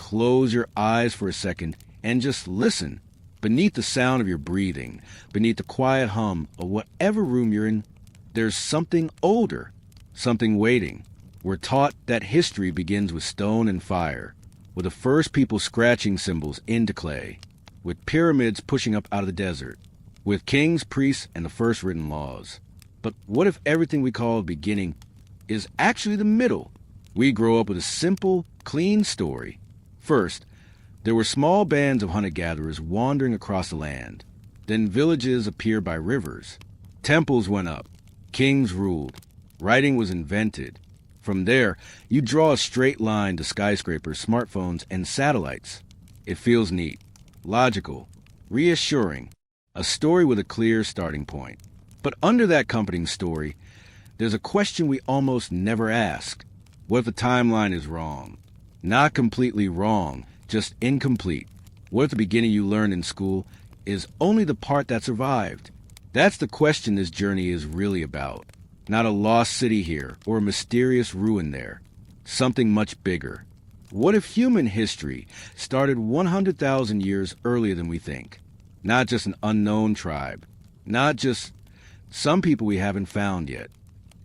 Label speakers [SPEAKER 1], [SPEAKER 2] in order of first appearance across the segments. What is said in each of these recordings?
[SPEAKER 1] close your eyes for a second and just listen. Beneath the sound of your breathing, beneath the quiet hum of whatever room you're in, there's something older, something waiting. We're taught that history begins with stone and fire, with the first people scratching symbols into clay, with pyramids pushing up out of the desert, with kings, priests, and the first written laws. But what if everything we call a beginning is actually the middle? We grow up with a simple, clean story. First, there were small bands of hunter-gatherers wandering across the land. Then villages appeared by rivers. Temples went up. Kings ruled. Writing was invented. From there, you draw a straight line to skyscrapers, smartphones, and satellites. It feels neat, logical, reassuring, a story with a clear starting point. But under that comforting story, there's a question we almost never ask. What if the timeline is wrong? Not completely wrong, just incomplete. What if the beginning you learned in school is only the part that survived? That's the question this journey is really about. Not a lost city here or a mysterious ruin there. Something much bigger. What if human history started 100,000 years earlier than we think? Not just an unknown tribe. Not just some people we haven't found yet.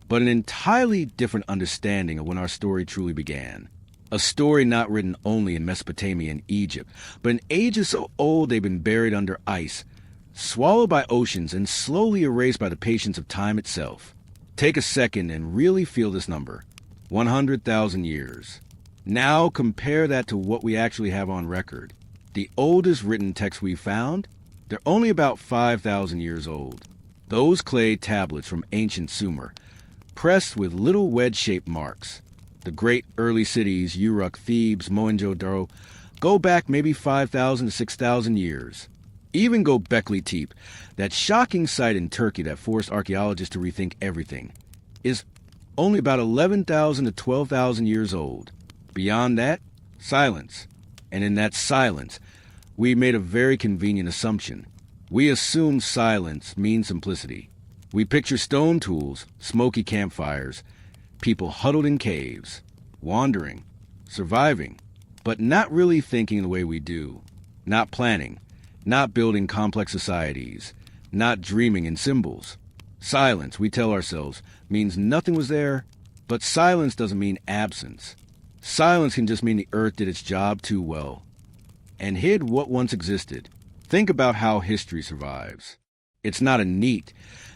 [SPEAKER 1] But an entirely different understanding of when our story truly began. A story not written only in Mesopotamia and Egypt, but in ages so old they've been buried under ice, swallowed by oceans, and slowly erased by the patience of time itself. Take a second and really feel this number. 100,000 years. Now compare that to what we actually have on record. The oldest written texts we found, they're only about 5,000 years old. Those clay tablets from ancient Sumer, pressed with little wedge-shaped marks. The great early cities, Uruk, Thebes, Mohenjo-daro, go back maybe 5,000 to 6,000 years. Even Göbekli Tepe, that shocking site in Turkey that forced archaeologists to rethink everything, is only about 11,000 to 12,000 years old. Beyond that, silence. And in that silence, we made a very convenient assumption. We assume silence means simplicity. We picture stone tools, smoky campfires, people huddled in caves, wandering, surviving, but not really thinking the way we do, not planning, not building complex societies, not dreaming in symbols. Silence, we tell ourselves, means nothing was there, but silence doesn't mean absence. Silence can just mean the earth did its job too well and hid what once existed. Think about how history survives. It's not a neat,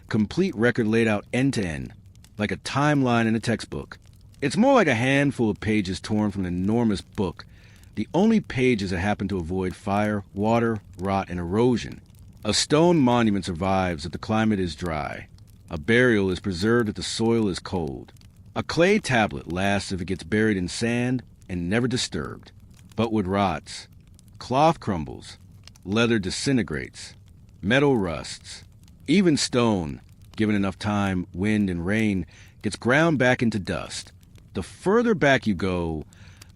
[SPEAKER 1] complete record laid out end to end, like a timeline in a textbook. It's more like a handful of pages torn from an enormous book, the only pages that happen to avoid fire, water, rot, and erosion. A stone monument survives if the climate is dry. A burial is preserved if the soil is cold. A clay tablet lasts if it gets buried in sand and never disturbed. But wood rots, cloth crumbles, leather disintegrates, metal rusts. Even stone, given enough time, wind, and rain, gets ground back into dust. The further back you go,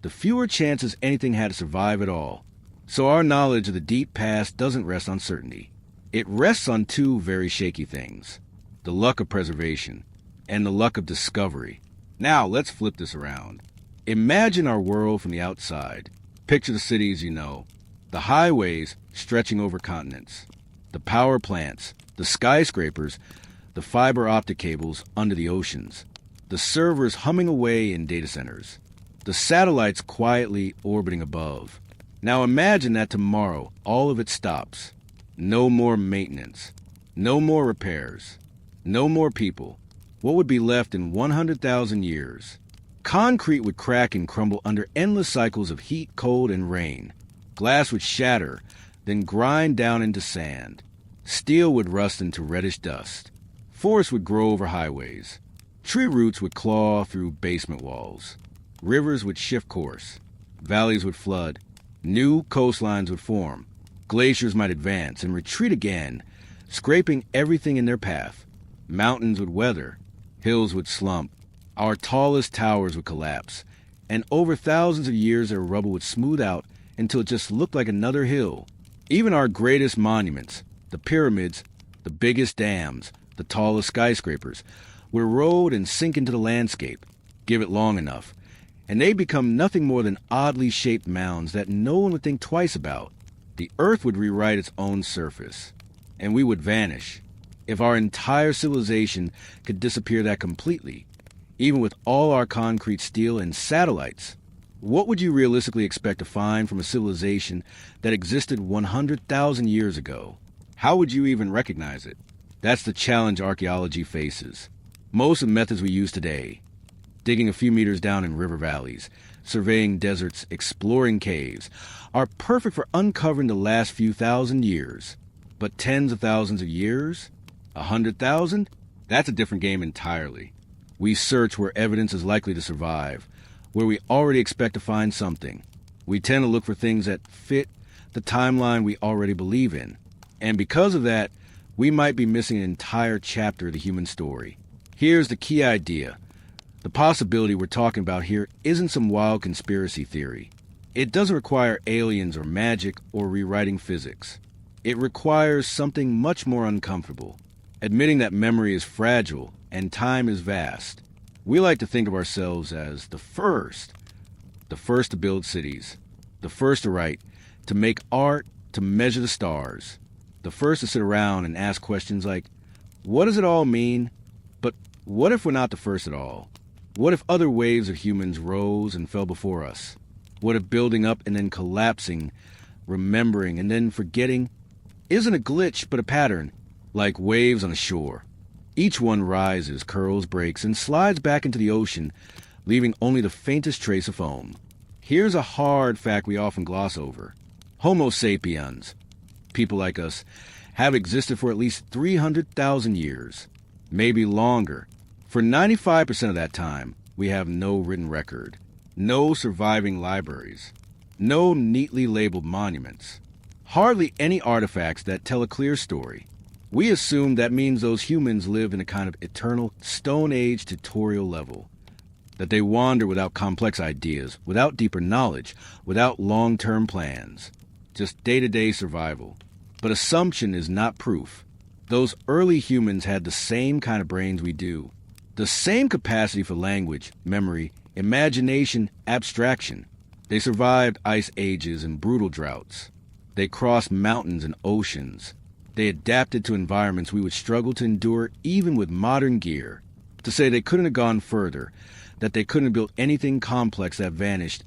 [SPEAKER 1] the fewer chances anything had to survive at all. So our knowledge of the deep past doesn't rest on certainty. It rests on two very shaky things: the luck of preservation and the luck of discovery. Now let's flip this around. Imagine our world from the outside. Picture the cities you know, the highways stretching over continents, the power plants, the skyscrapers, the fiber optic cables under the oceans, the servers humming away in data centers, the satellites quietly orbiting above. Now imagine that tomorrow all of it stops. No more maintenance, no more repairs, no more people. What would be left in 100,000 years? Concrete would crack and crumble under endless cycles of heat, cold, and rain. Glass would shatter, then grind down into sand. Steel would rust into reddish dust. Forests would grow over highways. Tree roots would claw through basement walls. Rivers would shift course. Valleys would flood. New coastlines would form. Glaciers might advance and retreat again, scraping everything in their path. Mountains would weather. Hills would slump. Our tallest towers would collapse. And over thousands of years, their rubble would smooth out until it just looked like another hill. Even our greatest monuments, the pyramids, the biggest dams, the tallest skyscrapers, would erode and sink into the landscape. Give it long enough, and they become nothing more than oddly shaped mounds that no one would think twice about. The Earth would rewrite its own surface, and we would vanish. If our entire civilization could disappear that completely, even with all our concrete, steel, and satellites, what would you realistically expect to find from a civilization that existed 100,000 years ago? How would you even recognize it? That's the challenge archaeology faces. Most of the methods we use today, digging a few meters down in river valleys, surveying deserts, exploring caves, are perfect for uncovering the last few thousand years. But tens of thousands of years? 100,000? That's a different game entirely. We search where evidence is likely to survive, where we already expect to find something. We tend to look for things that fit the timeline we already believe in. And because of that, we might be missing an entire chapter of the human story. Here's the key idea. The possibility we're talking about here isn't some wild conspiracy theory. It doesn't require aliens or magic or rewriting physics. It requires something much more uncomfortable, admitting that memory is fragile and time is vast. We like to think of ourselves as the first to build cities, the first to write, to make art, to measure the stars, the first to sit around and ask questions like, what does it all mean? But what if we're not the first at all? What if other waves of humans rose and fell before us? What if building up and then collapsing, remembering and then forgetting, isn't a glitch but a pattern, like waves on a shore? Each one rises, curls, breaks, and slides back into the ocean, leaving only the faintest trace of foam. Here's a hard fact we often gloss over. Homo sapiens, people like us, have existed for at least 300,000 years, maybe longer. For 95% of that time, we have no written record, no surviving libraries, no neatly labeled monuments, hardly any artifacts that tell a clear story. We assume that means those humans live in a kind of eternal Stone Age tutorial level, that they wander without complex ideas, without deeper knowledge, without long-term plans, just day-to-day survival. But assumption is not proof. Those early humans had the same kind of brains we do, the same capacity for language, memory, imagination, abstraction. They survived ice ages and brutal droughts. They crossed mountains and oceans. They adapted to environments we would struggle to endure even with modern gear. To say they couldn't have gone further, that they couldn't have built anything complex that vanished,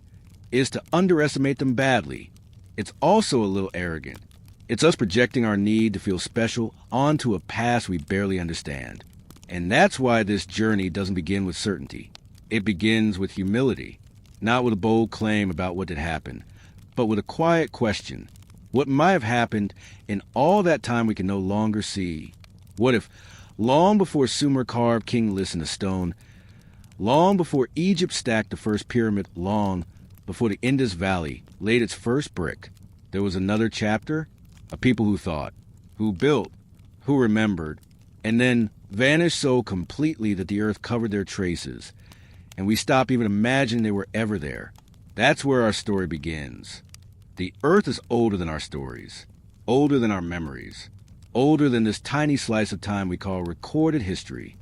[SPEAKER 1] is to underestimate them badly. It's also a little arrogant. It's us projecting our need to feel special onto a past we barely understand. And that's why this journey doesn't begin with certainty. It begins with humility, not with a bold claim about what did happen, but with a quiet question. What might have happened in all that time we can no longer see? What if, long before Sumer carved King Lis into stone, long before Egypt stacked the first pyramid, long before the Indus Valley laid its first brick, there was another chapter? A people who thought, who built, who remembered, and then vanished so completely that the earth covered their traces, and we stop even imagining they were ever there. That's where our story begins. The earth is older than our stories, older than our memories, older than this tiny slice of time we call recorded history.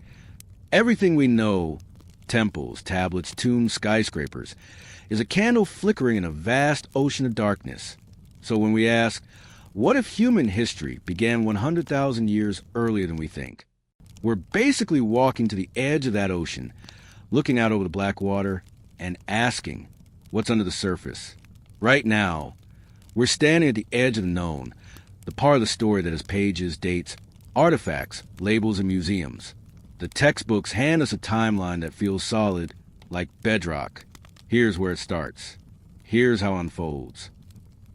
[SPEAKER 1] Everything we know, temples, tablets, tombs, skyscrapers, is a candle flickering in a vast ocean of darkness. So when we ask, what if human history began 100,000 years earlier than we think? We're basically walking to the edge of that ocean, looking out over the black water and asking, what's under the surface? Right now, we're standing at the edge of the known, the part of the story that has pages, dates, artifacts, labels, and museums. The textbooks hand us a timeline that feels solid, like bedrock. Here's where it starts. Here's how it unfolds.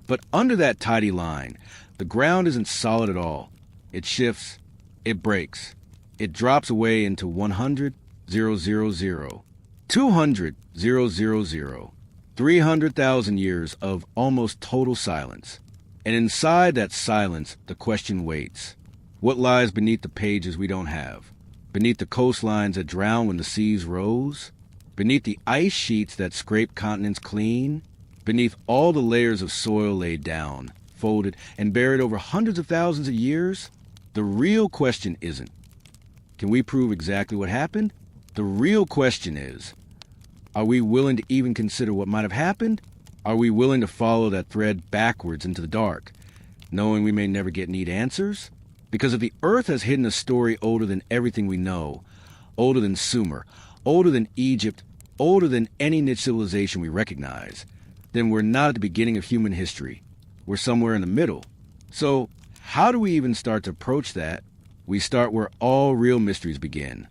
[SPEAKER 1] But under that tidy line, the ground isn't solid at all. It shifts, it breaks, it drops away into 100, 000, 200, 000, 300,000 years of almost total silence. And inside that silence, the question waits. What lies beneath the pages we don't have? Beneath the coastlines that drown when the seas rose? Beneath the ice sheets that scrape continents clean? Beneath all the layers of soil laid down, folded, and buried over hundreds of thousands of years? The real question isn't, can we prove exactly what happened? The real question is, Are we willing to even consider what might have happened? Are we willing to follow that thread backwards into the dark, knowing we may never get neat answers? Because if the Earth has hidden a story older than everything we know, older than Sumer, older than Egypt, older than any niche civilization we recognize, then we're not at the beginning of human history. We're somewhere in the middle. So, how do we even start to approach that? We start where all real mysteries begin,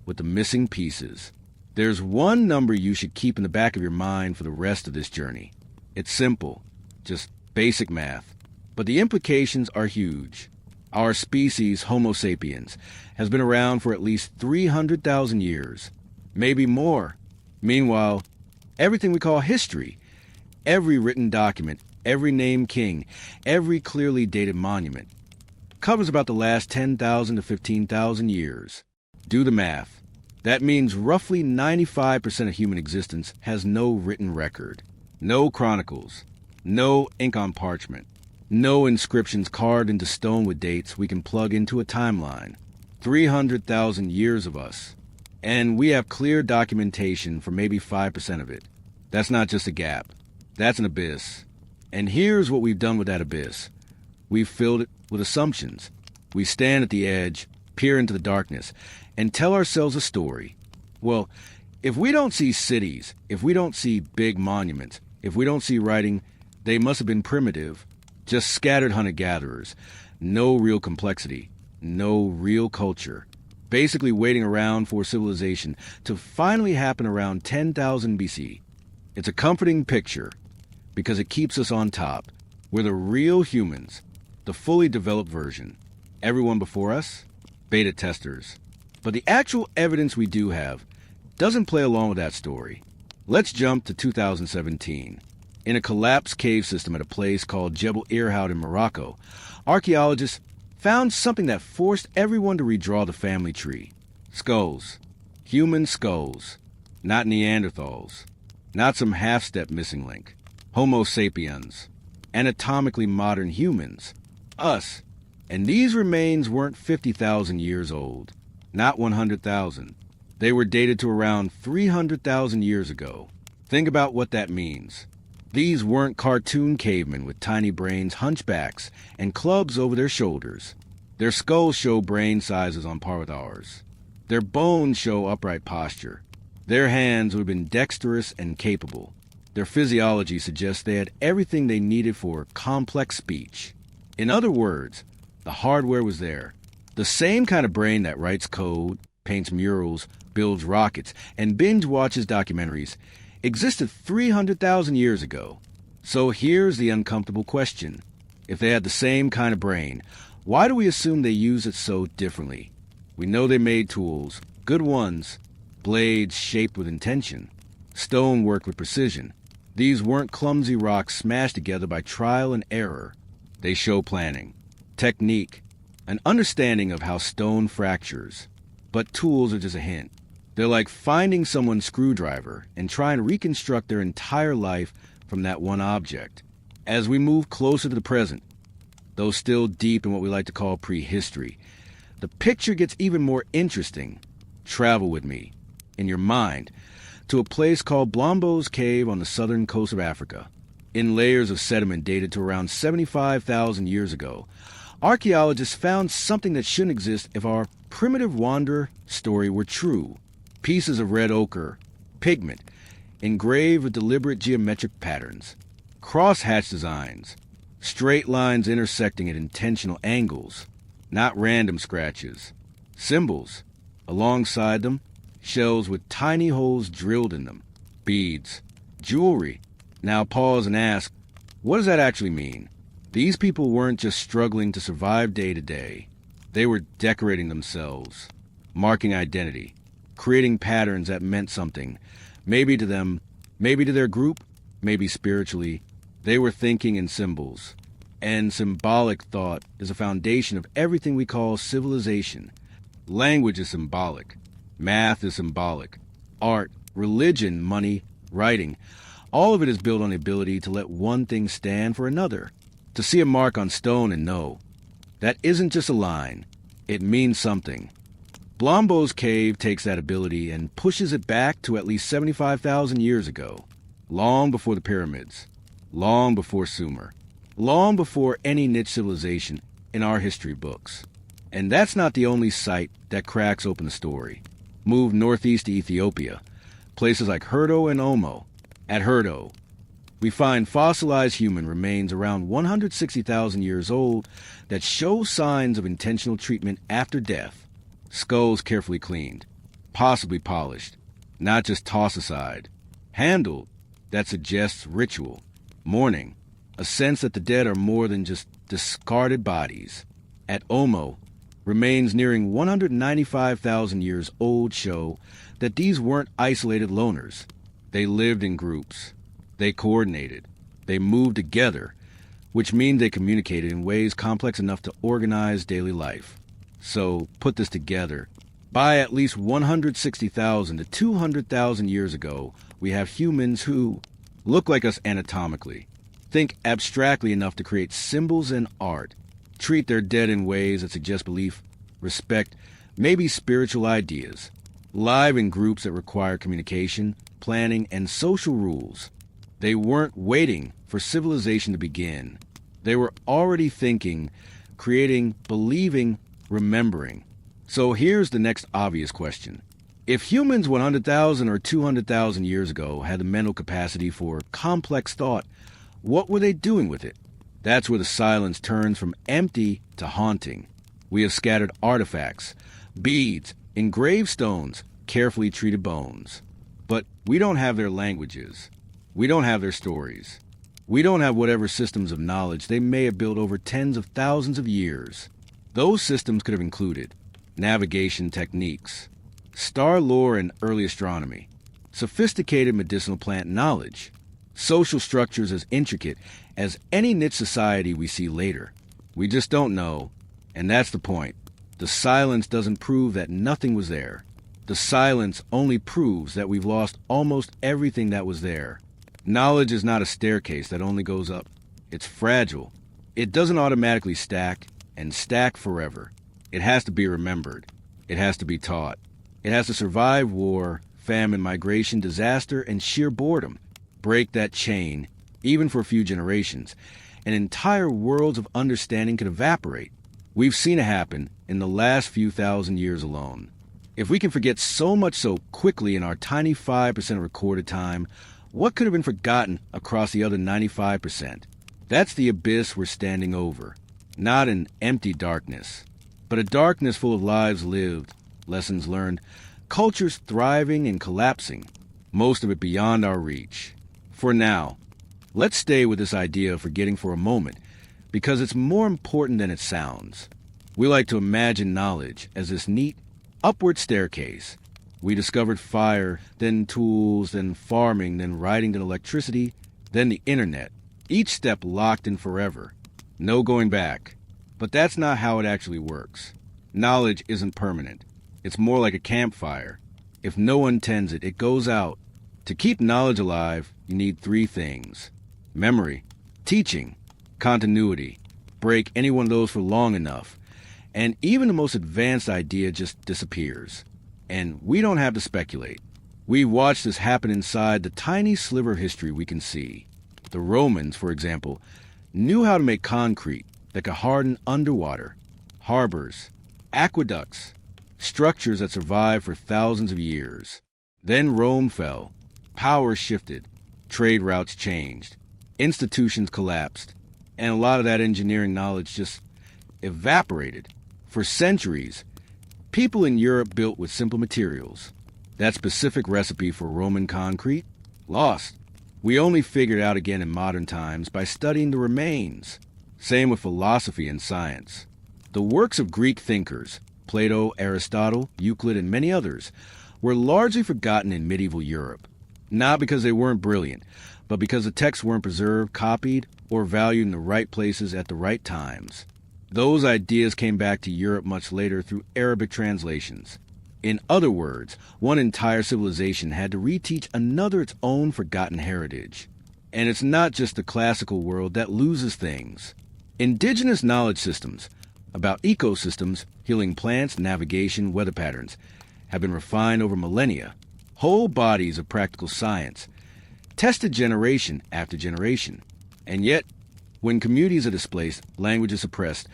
[SPEAKER 1] with the missing pieces. There's one number you should keep in the back of your mind for the rest of this journey. It's simple, just basic math. But the implications are huge. Our species, Homo sapiens, has been around for at least 300,000 years, maybe more. Meanwhile, everything we call history, every written document, every named king, every clearly dated monument, covers about the last 10,000 to 15,000 years. Do the math. That means roughly 95% of human existence has no written record, no chronicles, no ink on parchment, no inscriptions carved into stone with dates we can plug into a timeline. 300,000 years of us. And we have clear documentation for maybe 5% of it. That's not just a gap. That's an abyss. And here's what we've done with that abyss. We've filled it with assumptions. We stand at the edge, peer into the darkness, and tell ourselves a story. Well, if we don't see cities, if we don't see big monuments, if we don't see writing, they must have been primitive, just scattered hunter-gatherers, no real complexity, no real culture, basically waiting around for civilization to finally happen around 10,000 BC. It's a comforting picture because it keeps us on top. We're the real humans, the fully developed version. Everyone before us, beta testers. But the actual evidence we do have doesn't play along with that story. Let's jump to 2017. In a collapsed cave system at a place called Jebel Irhoud in Morocco, archaeologists found something that forced everyone to redraw the family tree. Skulls. Human skulls. Not Neanderthals. Not some half-step missing link. Homo sapiens. Anatomically modern humans. Us. And these remains weren't 50,000 years old. Not 100,000. They were dated to around 300,000 years ago. Think about what that means. These weren't cartoon cavemen with tiny brains, hunchbacks, and clubs over their shoulders. Their skulls show brain sizes on par with ours. Their bones show upright posture. Their hands would have been dexterous and capable. Their physiology suggests they had everything they needed for complex speech. In other words, the hardware was there. The same kind of brain that writes code, paints murals, builds rockets, and binge-watches documentaries existed 300,000 years ago. So here's the uncomfortable question. If they had the same kind of brain, why do we assume they use it so differently? We know they made tools, good ones, blades shaped with intention, stone worked with precision. These weren't clumsy rocks smashed together by trial and error. They show planning, technique, an understanding of how stone fractures. But tools are just a hint. They're like finding someone's screwdriver and trying to reconstruct their entire life from that one object. As we move closer to the present, though still deep in what we like to call prehistory, the picture gets even more interesting. Travel with me, in your mind, to a place called Blombos Cave on the southern coast of Africa. In layers of sediment dated to around 75,000 years ago, archaeologists found something that shouldn't exist if our primitive wanderer story were true. Pieces of red ochre, pigment, engraved with deliberate geometric patterns, crosshatch designs, straight lines intersecting at intentional angles, not random scratches, symbols, alongside them, shells with tiny holes drilled in them, beads, jewelry. Now pause and ask, what does that actually mean? These people weren't just struggling to survive day to day. They were decorating themselves, marking identity, creating patterns that meant something, maybe to them, maybe to their group, maybe spiritually. They were thinking in symbols. And symbolic thought is a foundation of everything we call civilization. Language is symbolic. Math is symbolic. Art, religion, money, writing, all of it is built on the ability to let one thing stand for another. To see a mark on stone and know that isn't just a line. It means something. Blombo's cave takes that ability and pushes it back to at least 75,000 years ago, long before the pyramids, long before Sumer, long before any niche civilization in our history books. And that's not the only site that cracks open the story. Move northeast to Ethiopia, places like Herdo and Homo. At Herdo, we find fossilized human remains around 160,000 years old that show signs of intentional treatment after death. Skulls carefully cleaned, possibly polished, not just tossed aside. Handled, that suggests ritual, mourning, a sense that the dead are more than just discarded bodies. At Homo, remains nearing 195,000 years old show that these weren't isolated loners. They lived in groups. They coordinated. They moved together, which means they communicated in ways complex enough to organize daily life. So, put this together. By at least 160,000 to 200,000 years ago, we have humans who look like us anatomically, think abstractly enough to create symbols and art, treat their dead in ways that suggest belief, respect, maybe spiritual ideas, live in groups that require communication, planning, and social rules. They weren't waiting for civilization to begin. They were already thinking, creating, believing, remembering. So here's the next obvious question. If humans 100,000 or 200,000 years ago had the mental capacity for complex thought, what were they doing with it? That's where the silence turns from empty to haunting. We have scattered artifacts, beads, engraved stones, carefully treated bones. But we don't have their languages. We don't have their stories. We don't have whatever systems of knowledge they may have built over tens of thousands of years. Those systems could have included navigation techniques, star lore and early astronomy, sophisticated medicinal plant knowledge, social structures as intricate as any niche society we see later. We just don't know, and that's the point. The silence doesn't prove that nothing was there. The silence only proves that we've lost almost everything that was there. Knowledge is not a staircase that only goes up. It's fragile. It doesn't automatically stack and stack forever. It has to be remembered. It has to be taught. It has to survive war, famine, migration, disaster, and sheer boredom. Break that chain, even for a few generations, and entire worlds of understanding could evaporate. We've seen it happen in the last few thousand years alone. If we can forget so much so quickly in our tiny 5% of recorded time, what could have been forgotten across the other 95%? That's the abyss we're standing over. Not an empty darkness, but a darkness full of lives lived, lessons learned, cultures thriving and collapsing, most of it beyond our reach. For now, let's stay with this idea of forgetting for a moment, because it's more important than it sounds. We like to imagine knowledge as this neat, upward staircase. We discovered fire, then tools, then farming, then writing, then electricity, then the internet. Each step locked in forever. No going back. But that's not how it actually works. Knowledge isn't permanent. It's more like a campfire. If no one tends it, it goes out. To keep knowledge alive, you need three things: memory, teaching, continuity. Break any one of those for long enough, and even the most advanced idea just disappears. And we don't have to speculate. We've watched this happen inside the tiny sliver of history we can see. The Romans, for example, knew how to make concrete that could harden underwater, harbors, aqueducts, structures that survived for thousands of years. Then Rome fell, power shifted, trade routes changed, institutions collapsed, and a lot of that engineering knowledge just evaporated. For centuries, people in Europe built with simple materials. That specific recipe for Roman concrete? Lost. We only figured out again in modern times by studying the remains. Same with philosophy and science. The works of Greek thinkers, Plato, Aristotle, Euclid, and many others, were largely forgotten in medieval Europe. Not because they weren't brilliant, but because the texts weren't preserved, copied, or valued in the right places at the right times. Those ideas came back to Europe much later through Arabic translations. In other words, one entire civilization had to reteach another its own forgotten heritage. And it's not just the classical world that loses things. Indigenous knowledge systems, about ecosystems, healing plants, navigation, weather patterns, have been refined over millennia. Whole bodies of practical science, tested generation after generation. And yet, when communities are displaced, language is suppressed,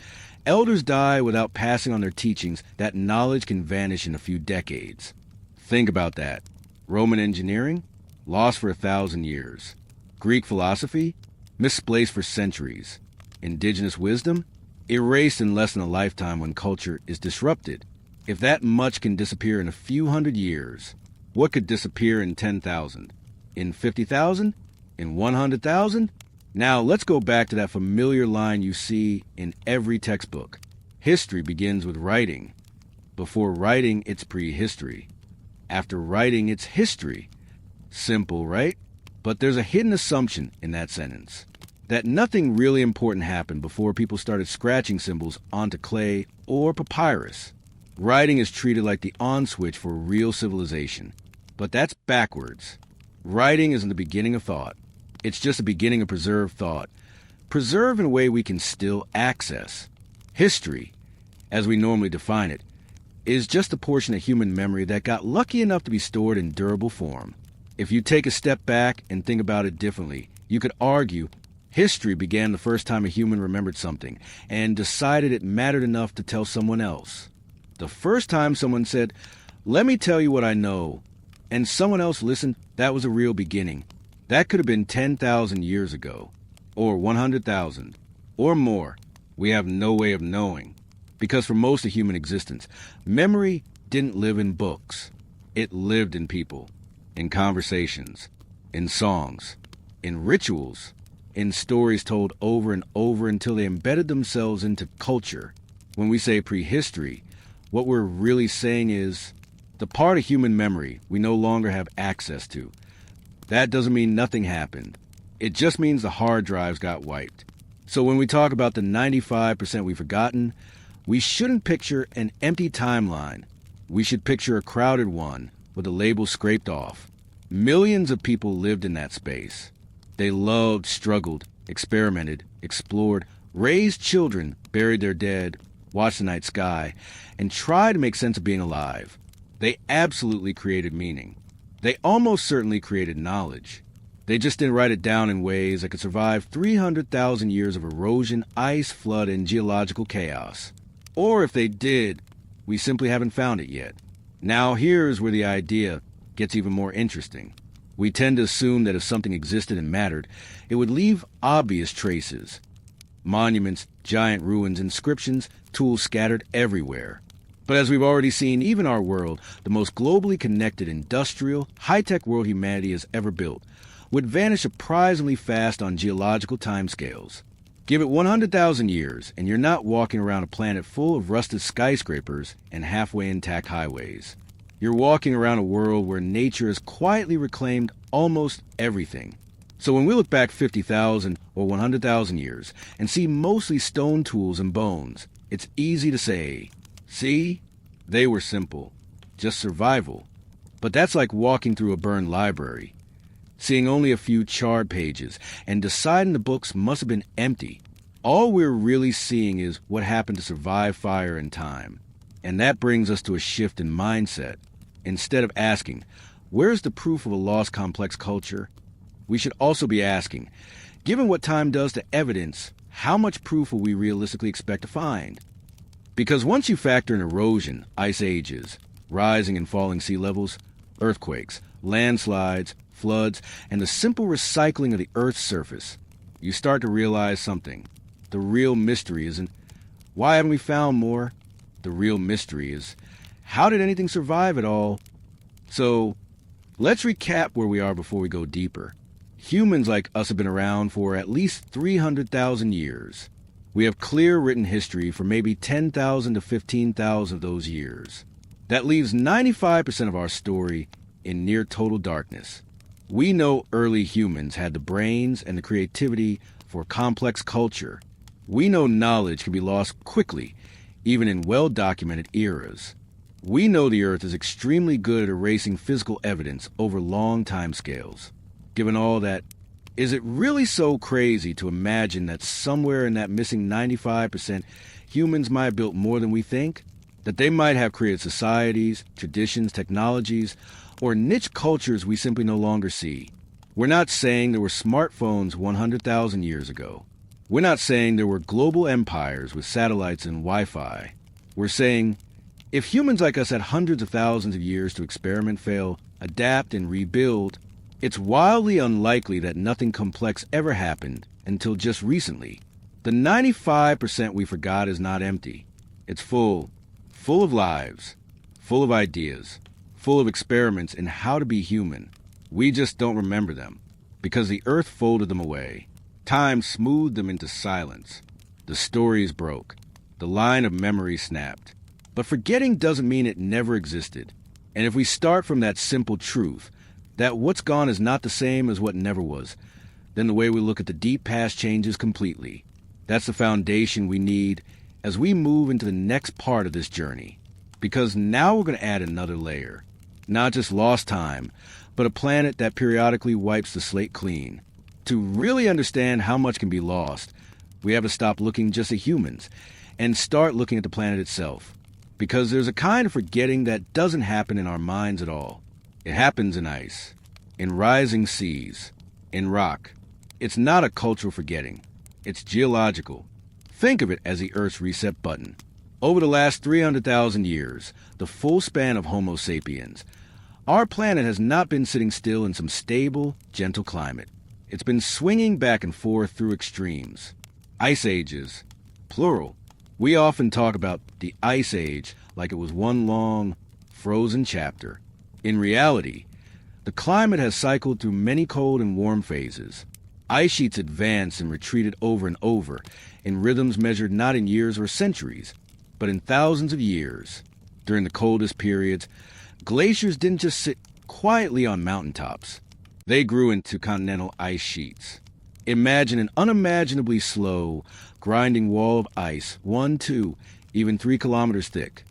[SPEAKER 1] elders die without passing on their teachings, that knowledge can vanish in a few decades. Think about that. Roman engineering, lost for 1,000 years. Greek philosophy, misplaced for centuries. Indigenous wisdom, erased in less than a lifetime when culture is disrupted. If that much can disappear in a few hundred years, what could disappear in 10,000? In 50,000? In 100,000? Now let's go back to that familiar line you see in every textbook. History begins with writing. Before writing, it's prehistory. After writing, it's history. Simple, right? But there's a hidden assumption in that sentence. That nothing really important happened before people started scratching symbols onto clay or papyrus. Writing is treated like the on switch for real civilization. But that's backwards. Writing isn't the beginning of thought. It's just the beginning of preserved thought. Preserved in a way we can still access. History, as we normally define it, is just a portion of human memory that got lucky enough to be stored in durable form. If you take a step back and think about it differently, you could argue history began the first time a human remembered something and decided it mattered enough to tell someone else. The first time someone said, "Let me tell you what I know," and someone else listened, that was a real beginning. That could have been 10,000 years ago, or 100,000, or more. We have no way of knowing. Because for most of human existence, memory didn't live in books. It lived in people, in conversations, in songs, in rituals, in stories told over and over until they embedded themselves into culture. When we say prehistory, what we're really saying is the part of human memory we no longer have access to. That doesn't mean nothing happened. It just means the hard drives got wiped. So when we talk about the 95% we've forgotten, we shouldn't picture an empty timeline. We should picture a crowded one with the label scraped off. Millions of people lived in that space. They loved, struggled, experimented, explored, raised children, buried their dead, watched the night sky, and tried to make sense of being alive. They absolutely created meaning. They almost certainly created knowledge. They just didn't write it down in ways that could survive 300,000 years of erosion, ice, flood, and geological chaos. Or if they did, we simply haven't found it yet. Now here's where the idea gets even more interesting. We tend to assume that if something existed and mattered, it would leave obvious traces. Monuments, giant ruins, inscriptions, tools scattered everywhere. But as we've already seen, even our world, the most globally connected industrial, high-tech world humanity has ever built, would vanish surprisingly fast on geological timescales. Give it 100,000 years, and you're not walking around a planet full of rusted skyscrapers and halfway intact highways. You're walking around a world where nature has quietly reclaimed almost everything. So when we look back 50,000 or 100,000 years and see mostly stone tools and bones, it's easy to say, see, they were simple, just survival. But that's like walking through a burned library, seeing only a few charred pages and deciding the books must have been empty. All we're really seeing is what happened to survive fire and time. And that brings us to a shift in mindset. Instead of asking, where's the proof of a lost complex culture? We should also be asking, given what time does to evidence, how much proof will we realistically expect to find? Because once you factor in erosion, ice ages, rising and falling sea levels, earthquakes, landslides, floods, and the simple recycling of the Earth's surface, you start to realize something. The real mystery isn't, why haven't we found more? The real mystery is, how did anything survive at all? So, let's recap where we are before we go deeper. Humans like us have been around for at least 300,000 years. We have clear written history for maybe 10,000 to 15,000 of those years. That leaves 95% of our story in near total darkness. We know early humans had the brains and the creativity for complex culture. We know knowledge can be lost quickly, even in well-documented eras. We know the Earth is extremely good at erasing physical evidence over long time scales. Given all that, Is it really so crazy to imagine that somewhere in that missing 95%, humans might have built more than we think? That they might have created societies, traditions, technologies, or niche cultures we simply no longer see? We're not saying there were smartphones 100,000 years ago. We're not saying there were global empires with satellites and Wi-Fi. We're saying, if humans like us had hundreds of thousands of years to experiment, fail, adapt, and rebuild, it's wildly unlikely that nothing complex ever happened until just recently. The 95% we forgot is not empty. It's full of lives, full of ideas, full of experiments in how to be human. We just don't remember them, because the earth folded them away. Time smoothed them into silence. The stories broke. The line of memory snapped. But forgetting doesn't mean it never existed. And if we start from that simple truth, that what's gone is not the same as what never was, then the way we look at the deep past changes completely. That's the foundation we need as we move into the next part of this journey. Because now we're going to add another layer. Not just lost time, but a planet that periodically wipes the slate clean. To really understand how much can be lost, we have to stop looking just at humans and start looking at the planet itself. Because there's a kind of forgetting that doesn't happen in our minds at all. It happens in ice, in rising seas, in rock. It's not a cultural forgetting. It's geological. Think of it as the Earth's reset button. Over the last 300,000 years, the full span of Homo sapiens, our planet has not been sitting still in some stable, gentle climate. It's been swinging back and forth through extremes. Ice ages, plural. We often talk about the Ice Age like it was one long, frozen chapter. In reality, the climate has cycled through many cold and warm phases. Ice sheets advanced and retreated over and over, in rhythms measured not in years or centuries, but in thousands of years. During the coldest periods, glaciers didn't just sit quietly on mountaintops. They grew into continental ice sheets. Imagine an unimaginably slow, grinding wall of ice, 1, 2, even 3 kilometers thick,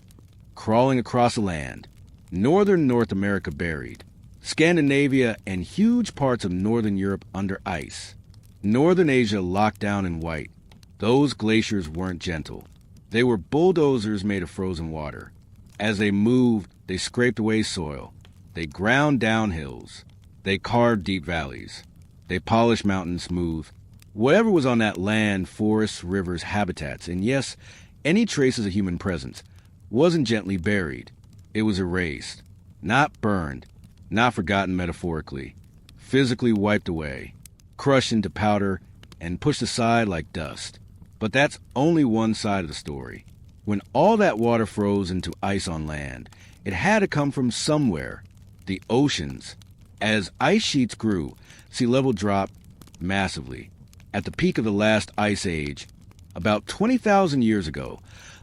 [SPEAKER 1] crawling across the land. Northern North America buried, Scandinavia and huge parts of northern Europe under ice. Northern Asia locked down in white. Those glaciers weren't gentle. They were bulldozers made of frozen water. As they moved, they scraped away soil. They ground down hills. They carved deep valleys. They polished mountains smooth. Whatever was on that land, forests, rivers, habitats, and yes, any traces of human presence, wasn't gently buried. It was erased, not burned, not forgotten metaphorically, physically wiped away, crushed into powder, and pushed aside like dust. But that's only one side of the story. When all that water froze into ice on land, it had to come from somewhere, the oceans. As ice sheets grew, sea level dropped massively. At the peak of the last ice age, about 20,000 years ago,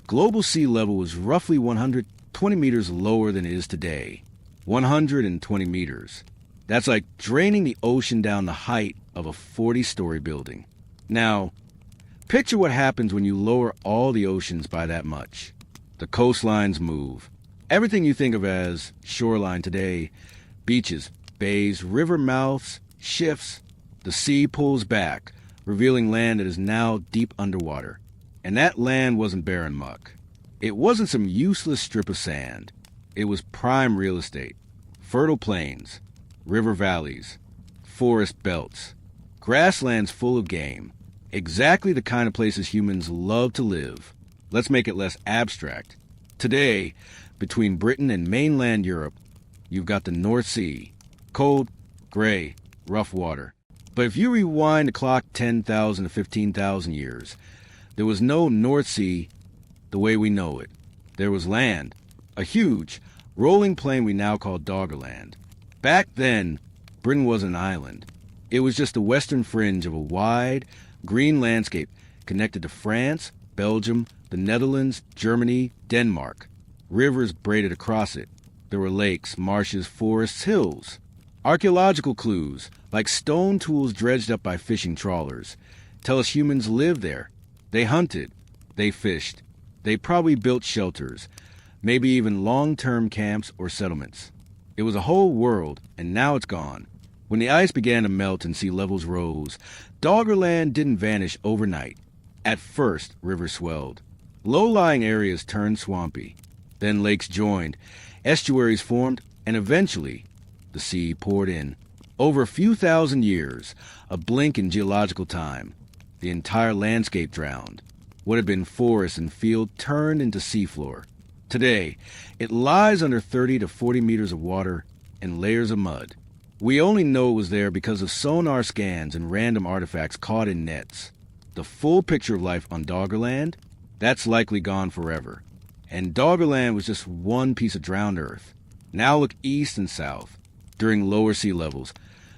[SPEAKER 1] global sea level was roughly 120 meters lower than it is today. 120 meters. That's like draining the ocean down the height of a 40-story building. Now, picture what happens when you lower all the oceans by that much. The coastlines move. Everything you think of as shoreline today, beaches, bays, river mouths, shifts. The sea pulls back, revealing land that is now deep underwater. And that land wasn't barren muck. It wasn't some useless strip of sand. It was prime real estate. Fertile plains, river valleys, forest belts, grasslands full of game. Exactly the kind of places humans love to live. Let's make it less abstract. Today, between Britain and mainland Europe, you've got the North Sea. Cold, gray, rough water. But if you rewind the clock 10,000 to 15,000 years, there was no North Sea the way we know it. There was land, a huge, rolling plain we now call Doggerland. Back then, Britain was an island. It was just the western fringe of a wide, green landscape connected to France, Belgium, the Netherlands, Germany, Denmark. Rivers braided across it. There were lakes, marshes, forests, hills. Archaeological clues, like stone tools dredged up by fishing trawlers, tell us humans lived there. They hunted. They fished. They probably built shelters, maybe even long-term camps or settlements. It was a whole world, and now it's gone. When the ice began to melt and sea levels rose, Doggerland didn't vanish overnight. At first, rivers swelled. Low-lying areas turned swampy. Then lakes joined, estuaries formed, and eventually, the sea poured in. Over a few thousand years, a blink in geological time, the entire landscape drowned. What had been forest and field turned into seafloor. Today, it lies under 30 to 40 meters of water and layers of mud. We only know it was there because of sonar scans and random artifacts caught in nets. The full picture of life on Doggerland, that's likely gone forever. And Doggerland was just one piece of drowned earth. Now look east and south. During lower sea levels,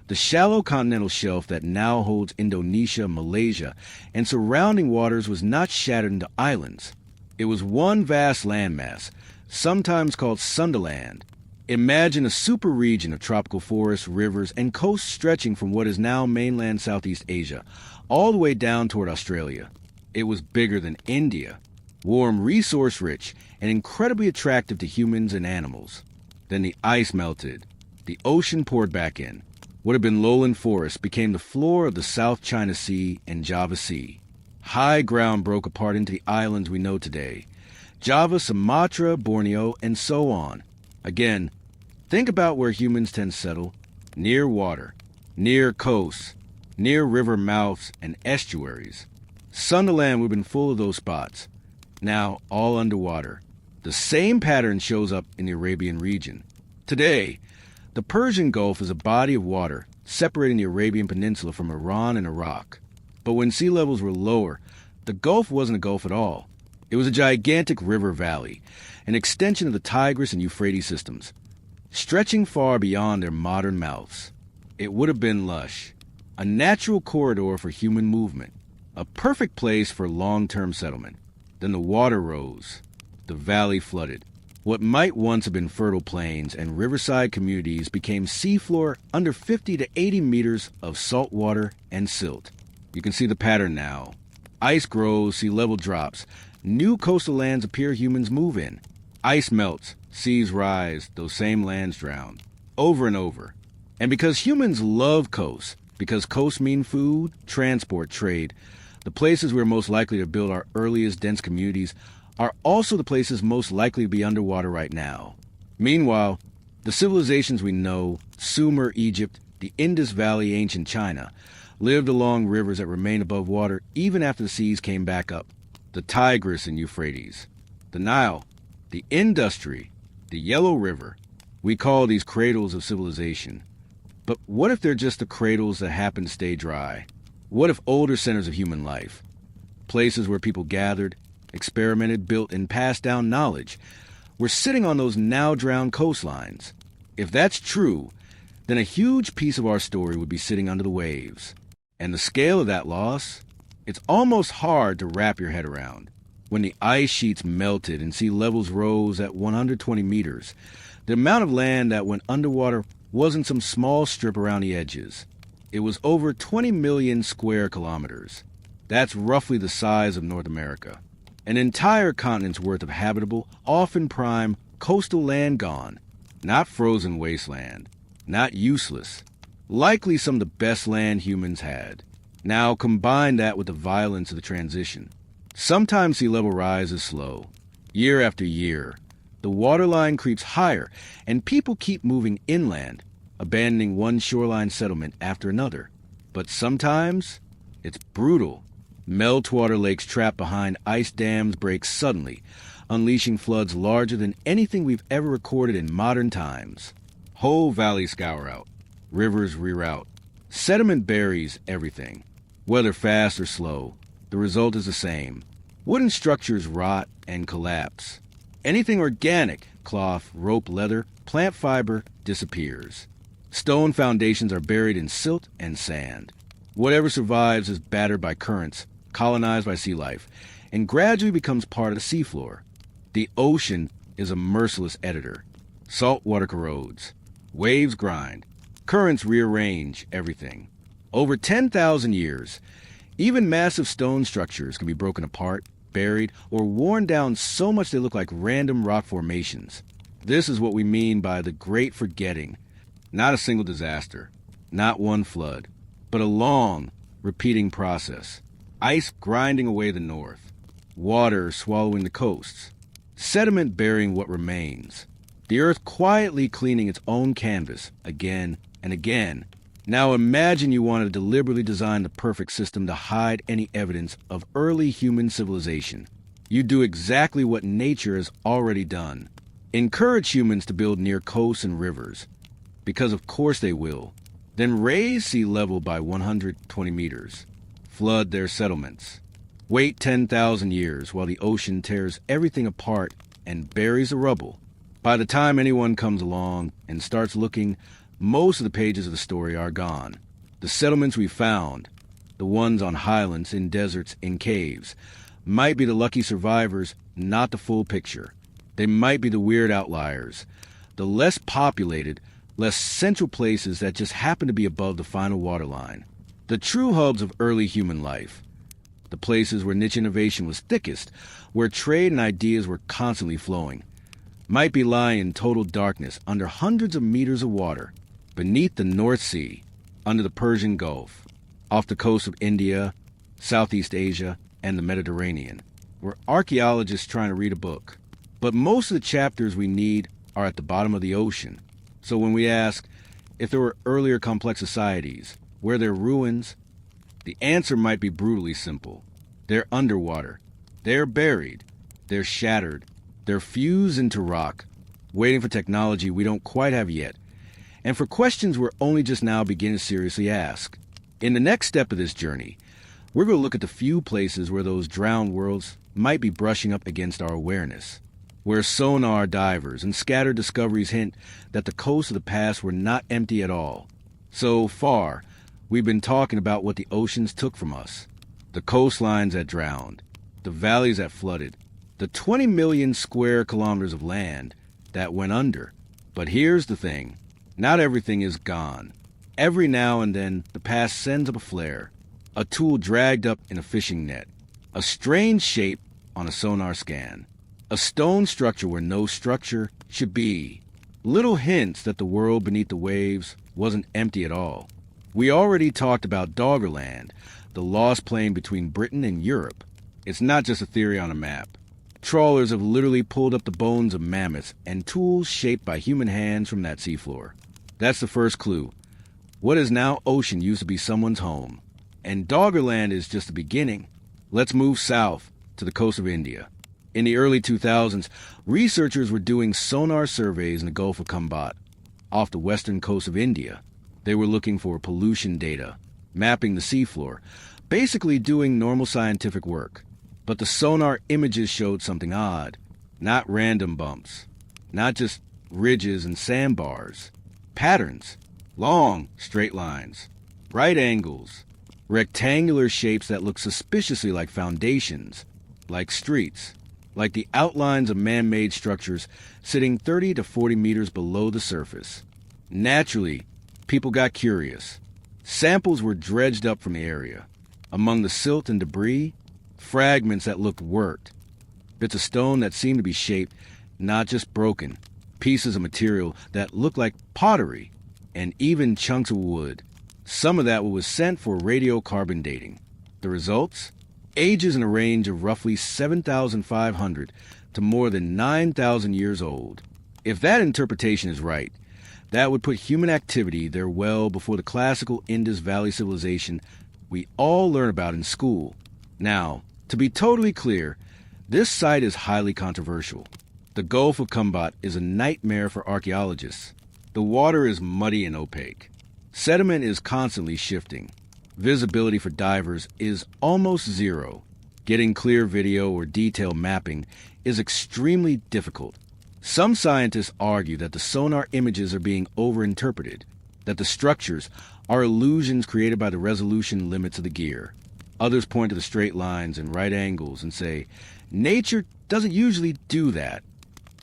[SPEAKER 1] the shallow continental shelf that now holds Indonesia, Malaysia, and surrounding waters was not shattered into islands. It was one vast landmass, sometimes called Sundaland. Imagine a super region of tropical forests, rivers, and coasts stretching from what is now mainland Southeast Asia, all the way down toward Australia. It was bigger than India, warm, resource-rich, and incredibly attractive to humans and animals. Then the ice melted. The ocean poured back in. What had been lowland forest became the floor of the South China Sea and Java Sea. High ground broke apart into the islands we know today. Java, Sumatra, Borneo, and so on. Again, think about where humans tend to settle. Near water, near coasts, near river mouths and estuaries. Sunderland would have been full of those spots. Now, all underwater. The same pattern shows up in the Arabian region. Today, the Persian Gulf is a body of water separating the Arabian Peninsula from Iran and Iraq. But when sea levels were lower, the Gulf wasn't a gulf at all. It was a gigantic river valley, an extension of the Tigris and Euphrates systems, stretching far beyond their modern mouths. It would have been lush, a natural corridor for human movement, a perfect place for long-term settlement. Then the water rose. The valley flooded. What might once have been fertile plains and riverside communities became seafloor under 50 to 80 meters of salt water and silt. You can see the pattern now. Ice grows, sea level drops. New coastal lands appear, humans move in. Ice melts, seas rise, those same lands drown. Over and over. And because humans love coasts, because coasts mean food, transport, trade, the places we're most likely to build our earliest dense communities are also the places most likely to be underwater right now. Meanwhile, the civilizations we know, Sumer, Egypt, the Indus Valley, ancient China, lived along rivers that remained above water even after the seas came back up. The Tigris and Euphrates, the Nile, the Industry, the Yellow River. We call these cradles of civilization. But what if they're just the cradles that happen to stay dry? What if older centers of human life, places where people gathered, experimented, built, and passed down knowledge, were sitting on those now drowned coastlines? If that's true, then a huge piece of our story would be sitting under the waves. And the scale of that loss? It's almost hard to wrap your head around. When the ice sheets melted and sea levels rose at 120 meters, the amount of land that went underwater wasn't some small strip around the edges. It was over 20 million square kilometers. That's roughly the size of North America. An entire continent's worth of habitable, often prime, coastal land gone. Not frozen wasteland. Not useless. Likely some of the best land humans had. Now combine that with the violence of the transition. Sometimes sea level rise is slow. Year after year, the waterline creeps higher, and people keep moving inland, abandoning one shoreline settlement after another. But sometimes, it's brutal. Meltwater lakes trapped behind ice dams break suddenly, unleashing floods larger than anything we've ever recorded in modern times. Whole valleys scour out. Rivers reroute. Sediment buries everything. Whether fast or slow, the result is the same. Wooden structures rot and collapse. Anything organic, cloth, rope, leather, plant fiber, disappears. Stone foundations are buried in silt and sand. Whatever survives is battered by currents, colonized by sea life, and gradually becomes part of the seafloor. The ocean is a merciless editor. Salt water corrodes. Waves grind. Currents rearrange everything. Over 10,000 years, even massive stone structures can be broken apart, buried, or worn down so much they look like random rock formations. This is what we mean by the Great Forgetting. Not a single disaster, Not one flood, but a long, repeating process. Ice grinding away the north, water swallowing the coasts, sediment burying what remains, the earth quietly cleaning its own canvas again and again. Now imagine you want to deliberately design the perfect system to hide any evidence of early human civilization. You do exactly what nature has already done. Encourage humans to build near coasts and rivers, because of course they will. Then raise sea level by 120 meters. Flood their settlements. Wait 10,000 years while the ocean tears everything apart and buries the rubble. By the time anyone comes along and starts looking, most of the pages of the story are gone. The settlements we found, the ones on highlands, in deserts, in caves, might be the lucky survivors, not the full picture. They might be the weird outliers, the less populated, less central places that just happen to be above the final waterline. The true hubs of early human life. The places where niche innovation was thickest, where trade and ideas were constantly flowing, might be lying in total darkness under hundreds of meters of water, beneath the North Sea, under the Persian Gulf, off the coast of India, Southeast Asia, and the Mediterranean. We're archaeologists trying to read a book. But most of the chapters we need are at the bottom of the ocean. So when we ask if there were earlier complex societies, were there ruins, the answer might be brutally simple. They're underwater. They're buried. They're shattered. They're fused into rock, waiting for technology we don't quite have yet, and for questions we're only just now beginning to seriously ask. In the next step of this journey, we're going to look at the few places where those drowned worlds might be brushing up against our awareness, where sonar divers and scattered discoveries hint that the coasts of the past were not empty at all. So far, we've been talking about what the oceans took from us, the coastlines that drowned, the valleys that flooded, the 20 million square kilometers of land that went under. But here's the thing. Not everything is gone. Every now and then, the past sends up a flare, a tool dragged up in a fishing net, a strange shape on a sonar scan, a stone structure where no structure should be. Little hints that the world beneath the waves wasn't empty at all. We already talked about Doggerland, the lost plain between Britain and Europe. It's not just a theory on a map. Trawlers have literally pulled up the bones of mammoths and tools shaped by human hands from that seafloor. That's the first clue. What is now ocean used to be someone's home. And Doggerland is just the beginning. Let's move south to the coast of India. In the early 2000s, researchers were doing sonar surveys in the Gulf of Kambat, off the western coast of India. They were looking for pollution data, mapping the seafloor, basically doing normal scientific work. But the sonar images showed something odd. Not random bumps, not just ridges and sandbars. Patterns, long, straight lines, right angles, rectangular shapes that look suspiciously like foundations, like streets, like the outlines of man-made structures sitting 30 to 40 meters below the surface. Naturally, people got curious. Samples were dredged up from the area. Among the silt and debris, fragments that looked worked, bits of stone that seemed to be shaped, not just broken, pieces of material that looked like pottery, and even chunks of wood. Some of that was sent for radiocarbon dating. The results? Ages in a range of roughly 7,500 to more than 9,000 years old. If that interpretation is right, that would put human activity there well before the classical Indus Valley civilization we all learn about in school. Now, to be totally clear, this site is highly controversial. The Gulf of Kambat is a nightmare for archaeologists. The water is muddy and opaque. Sediment is constantly shifting. Visibility for divers is almost zero. Getting clear video or detailed mapping is extremely difficult. Some scientists argue that the sonar images are being overinterpreted, that the structures are illusions created by the resolution limits of the gear. Others point to the straight lines and right angles and say, nature doesn't usually do that.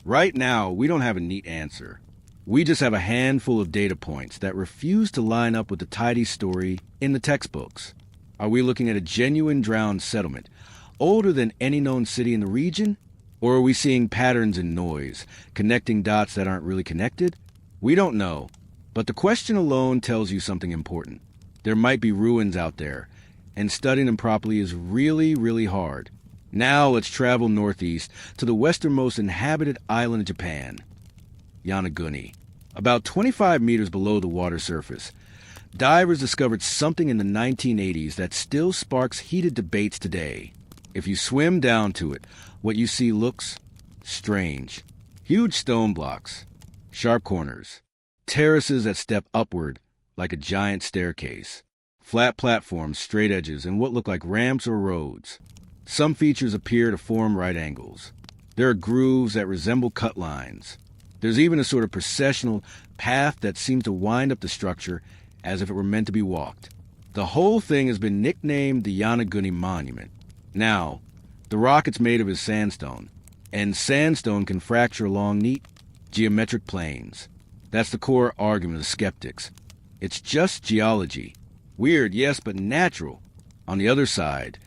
[SPEAKER 1] Right now, we don't have a neat answer. We just have a handful of data points that refuse to line up with the tidy story in the textbooks. Are we looking at a genuine drowned settlement, older than any known city in the region? Or are we seeing patterns in noise, connecting dots that aren't really connected? We don't know. But the question alone tells you something important. There might be ruins out there, and studying them properly is really, really hard. Now let's travel northeast to the westernmost inhabited island of Japan, Yonaguni. About 25 meters below the water surface, divers discovered something in the 1980s that still sparks heated debates today. If you swim down to it, what you see looks strange. Huge stone blocks, sharp corners, terraces that step upward like a giant staircase, flat platforms, straight edges, and what look like ramps or roads. Some features appear to form right angles. There are grooves that resemble cut lines. There's even a sort of processional path that seems to wind up the structure as if it were meant to be walked. The whole thing has been nicknamed the Yonaguni Monument. Now, the rock it's made of is sandstone, and sandstone can fracture along neat geometric planes. That's the core argument of the skeptics. It's just geology. Weird, yes, but natural. On the other side,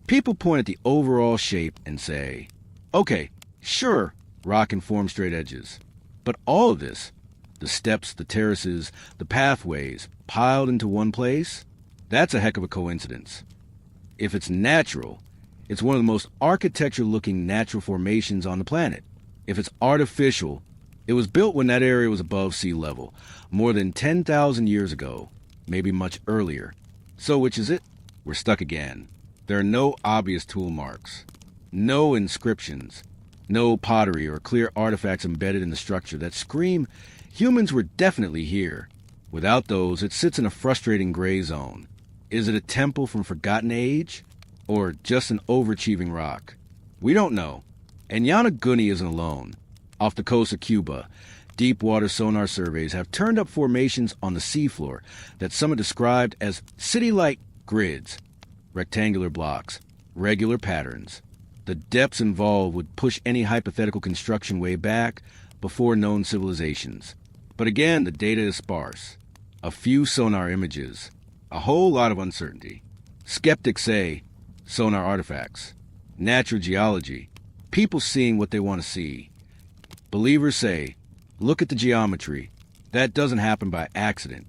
[SPEAKER 1] people point at the overall shape and say, okay, sure, rock can form straight edges. But all of this, the steps, the terraces, the pathways, piled into one place, that's a heck of a coincidence. If it's natural, it's one of the most architecture-looking natural formations on the planet. If it's artificial, it was built when that area was above sea level, more than 10,000 years ago, maybe much earlier. So which is it? We're stuck again. There are no obvious tool marks, no inscriptions, no pottery or clear artifacts embedded in the structure that scream humans were definitely here. Without those, it sits in a frustrating gray zone. Is it a temple from forgotten age? Or just an overachieving rock? We don't know. And Yonaguni isn't alone. Off the coast of Cuba, deep water sonar surveys have turned up formations on the seafloor that some have described as city-like grids, rectangular blocks, regular patterns. The depths involved would push any hypothetical construction way back before known civilizations. But again, the data is sparse. A few sonar images, a whole lot of uncertainty. Skeptics say sonar artifacts, natural geology, people seeing what they want to see. Believers say, look at the geometry. That doesn't happen by accident.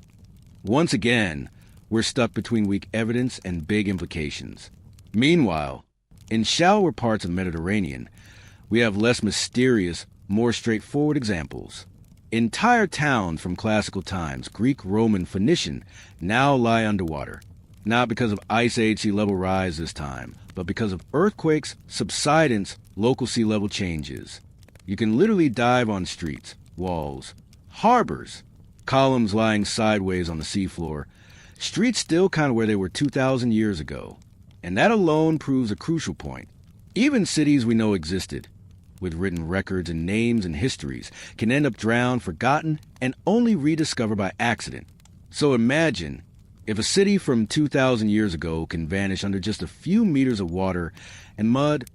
[SPEAKER 1] Once again, we're stuck between weak evidence and big implications. Meanwhile, in shallower parts of the Mediterranean, we have less mysterious, more straightforward examples. Entire towns from classical times, Greek, Roman, Phoenician, now lie underwater. Not because of ice age sea level rise this time, but because of earthquakes, subsidence, local sea level changes. You can literally dive on streets, walls, harbors, columns lying sideways on the seafloor, streets still kind of where they were 2,000 years ago. And that alone proves a crucial point. Even cities we know existed, with written records and names and histories, can end up drowned, forgotten, and only rediscovered by accident. So imagine, if a city from 2,000 years ago can vanish under just a few meters of water and mud,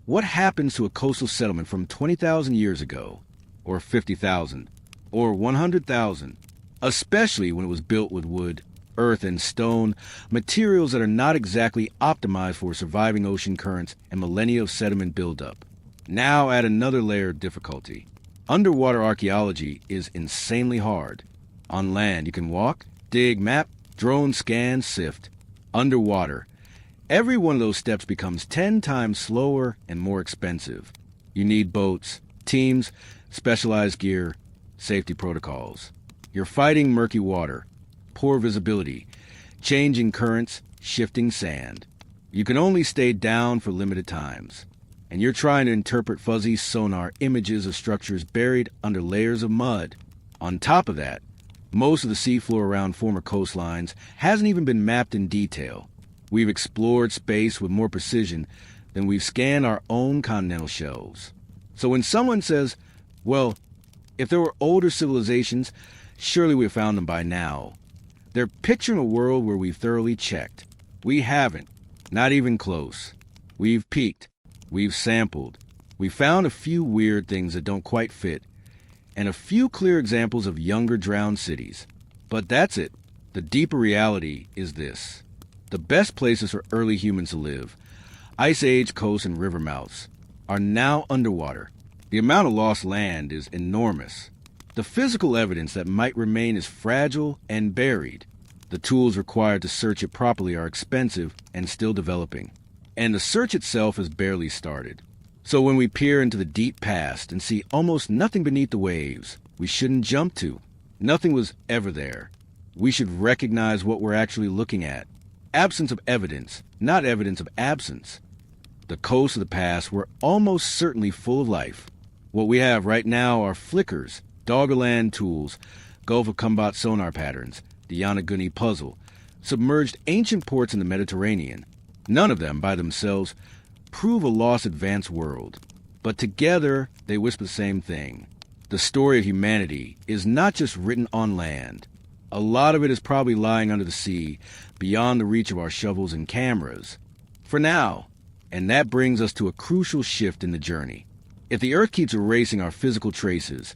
[SPEAKER 1] what happens to a coastal settlement from 20,000 years ago, or 50,000, or 100,000, especially when it was built with wood, earth, and stone, materials that are not exactly optimized for surviving ocean currents and millennia of sediment buildup? Now add another layer of difficulty. Underwater archaeology is insanely hard. On land, you can walk, dig, map, drone scan, sift. Underwater, every one of those steps becomes 10 times slower and more expensive. You need boats, teams, specialized gear, safety protocols. You're fighting murky water, poor visibility, changing currents, shifting sand. You can only stay down for limited times. And you're trying to interpret fuzzy sonar images of structures buried under layers of mud. On top of that, most of the seafloor around former coastlines hasn't even been mapped in detail. We've explored space with more precision than we've scanned our own continental shelves. So when someone says, well, if there were older civilizations, surely we've found them by now, they're picturing a world where we've thoroughly checked. We haven't, not even close. We've peeked. We've sampled. We found a few weird things that don't quite fit, and a few clear examples of younger drowned cities. But that's it. The deeper reality is this. The best places for early humans to live, Ice Age coasts and river mouths, are now underwater. The amount of lost land is enormous. The physical evidence that might remain is fragile and buried. The tools required to search it properly are expensive and still developing. And the search itself has barely started. So when we peer into the deep past and see almost nothing beneath the waves, we shouldn't jump to. Nothing was ever there. We should recognize what we're actually looking at. Absence of evidence, not evidence of absence. The coasts of the past were almost certainly full of life. What we have right now are flickers, Doggerland tools, Gulf of Combat sonar patterns, the Yonaguni puzzle, submerged ancient ports in the Mediterranean. None of them, by themselves, prove a lost advanced world. But together, they whisper the same thing. The story of humanity is not just written on land. A lot of it is probably lying under the sea, beyond the reach of our shovels and cameras. For now. And that brings us to a crucial shift in the journey. If the Earth keeps erasing our physical traces,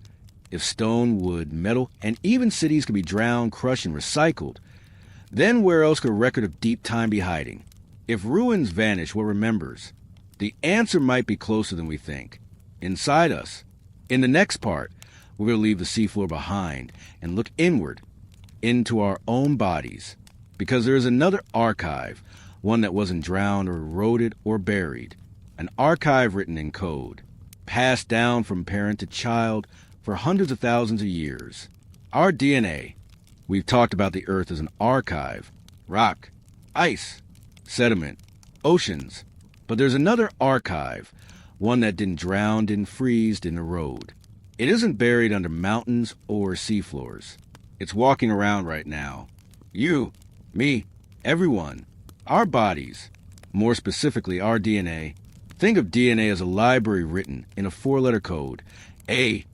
[SPEAKER 1] if stone, wood, metal, and even cities can be drowned, crushed, and recycled, then where else could a record of deep time be hiding? If ruins vanish, what remembers? The answer might be closer than we think. Inside us. In the next part, we're going to leave the seafloor behind and look inward, into our own bodies. Because there is another archive, one that wasn't drowned or eroded or buried. An archive written in code, passed down from parent to child for hundreds of thousands of years. Our DNA. We've talked about the Earth as an archive. Rock, ice, sediment, oceans. But there's another archive, one that didn't drown, didn't freeze, didn't erode. It isn't buried under mountains or seafloors. It's walking around right now. You, me, everyone. Our bodies, more specifically our DNA. Think of DNA as a library written in a 4-letter code, ACGT.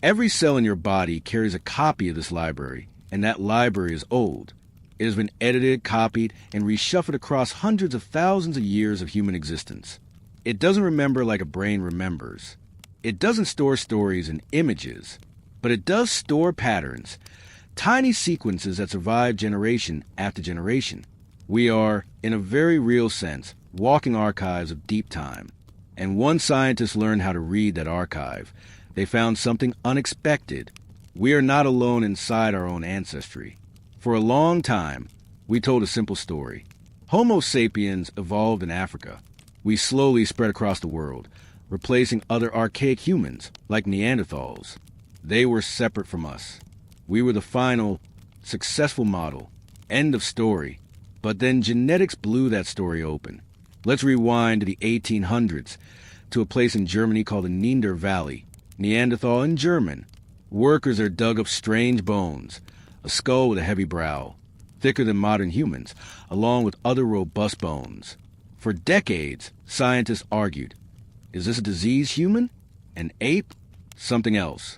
[SPEAKER 1] Every cell in your body carries a copy of this library, and that library is old. It has been edited, copied, and reshuffled across hundreds of thousands of years of human existence. It doesn't remember like a brain remembers. It doesn't store stories and images, but it does store patterns, tiny sequences that survive generation after generation. We are, in a very real sense, walking archives of deep time. And one scientist learned how to read that archive. They found something unexpected. We are not alone inside our own ancestry. For a long time, we told a simple story. Homo sapiens evolved in Africa. We slowly spread across the world, replacing other archaic humans, like Neanderthals. They were separate from us. We were the final, successful model. End of story. But then genetics blew that story open. Let's rewind to the 1800s, to a place in Germany called the Neander Valley. Neanderthal in German. Workers are dug up strange bones, a skull with a heavy brow, thicker than modern humans, along with other robust bones. For decades, scientists argued, is this a diseased human? An ape? Something else.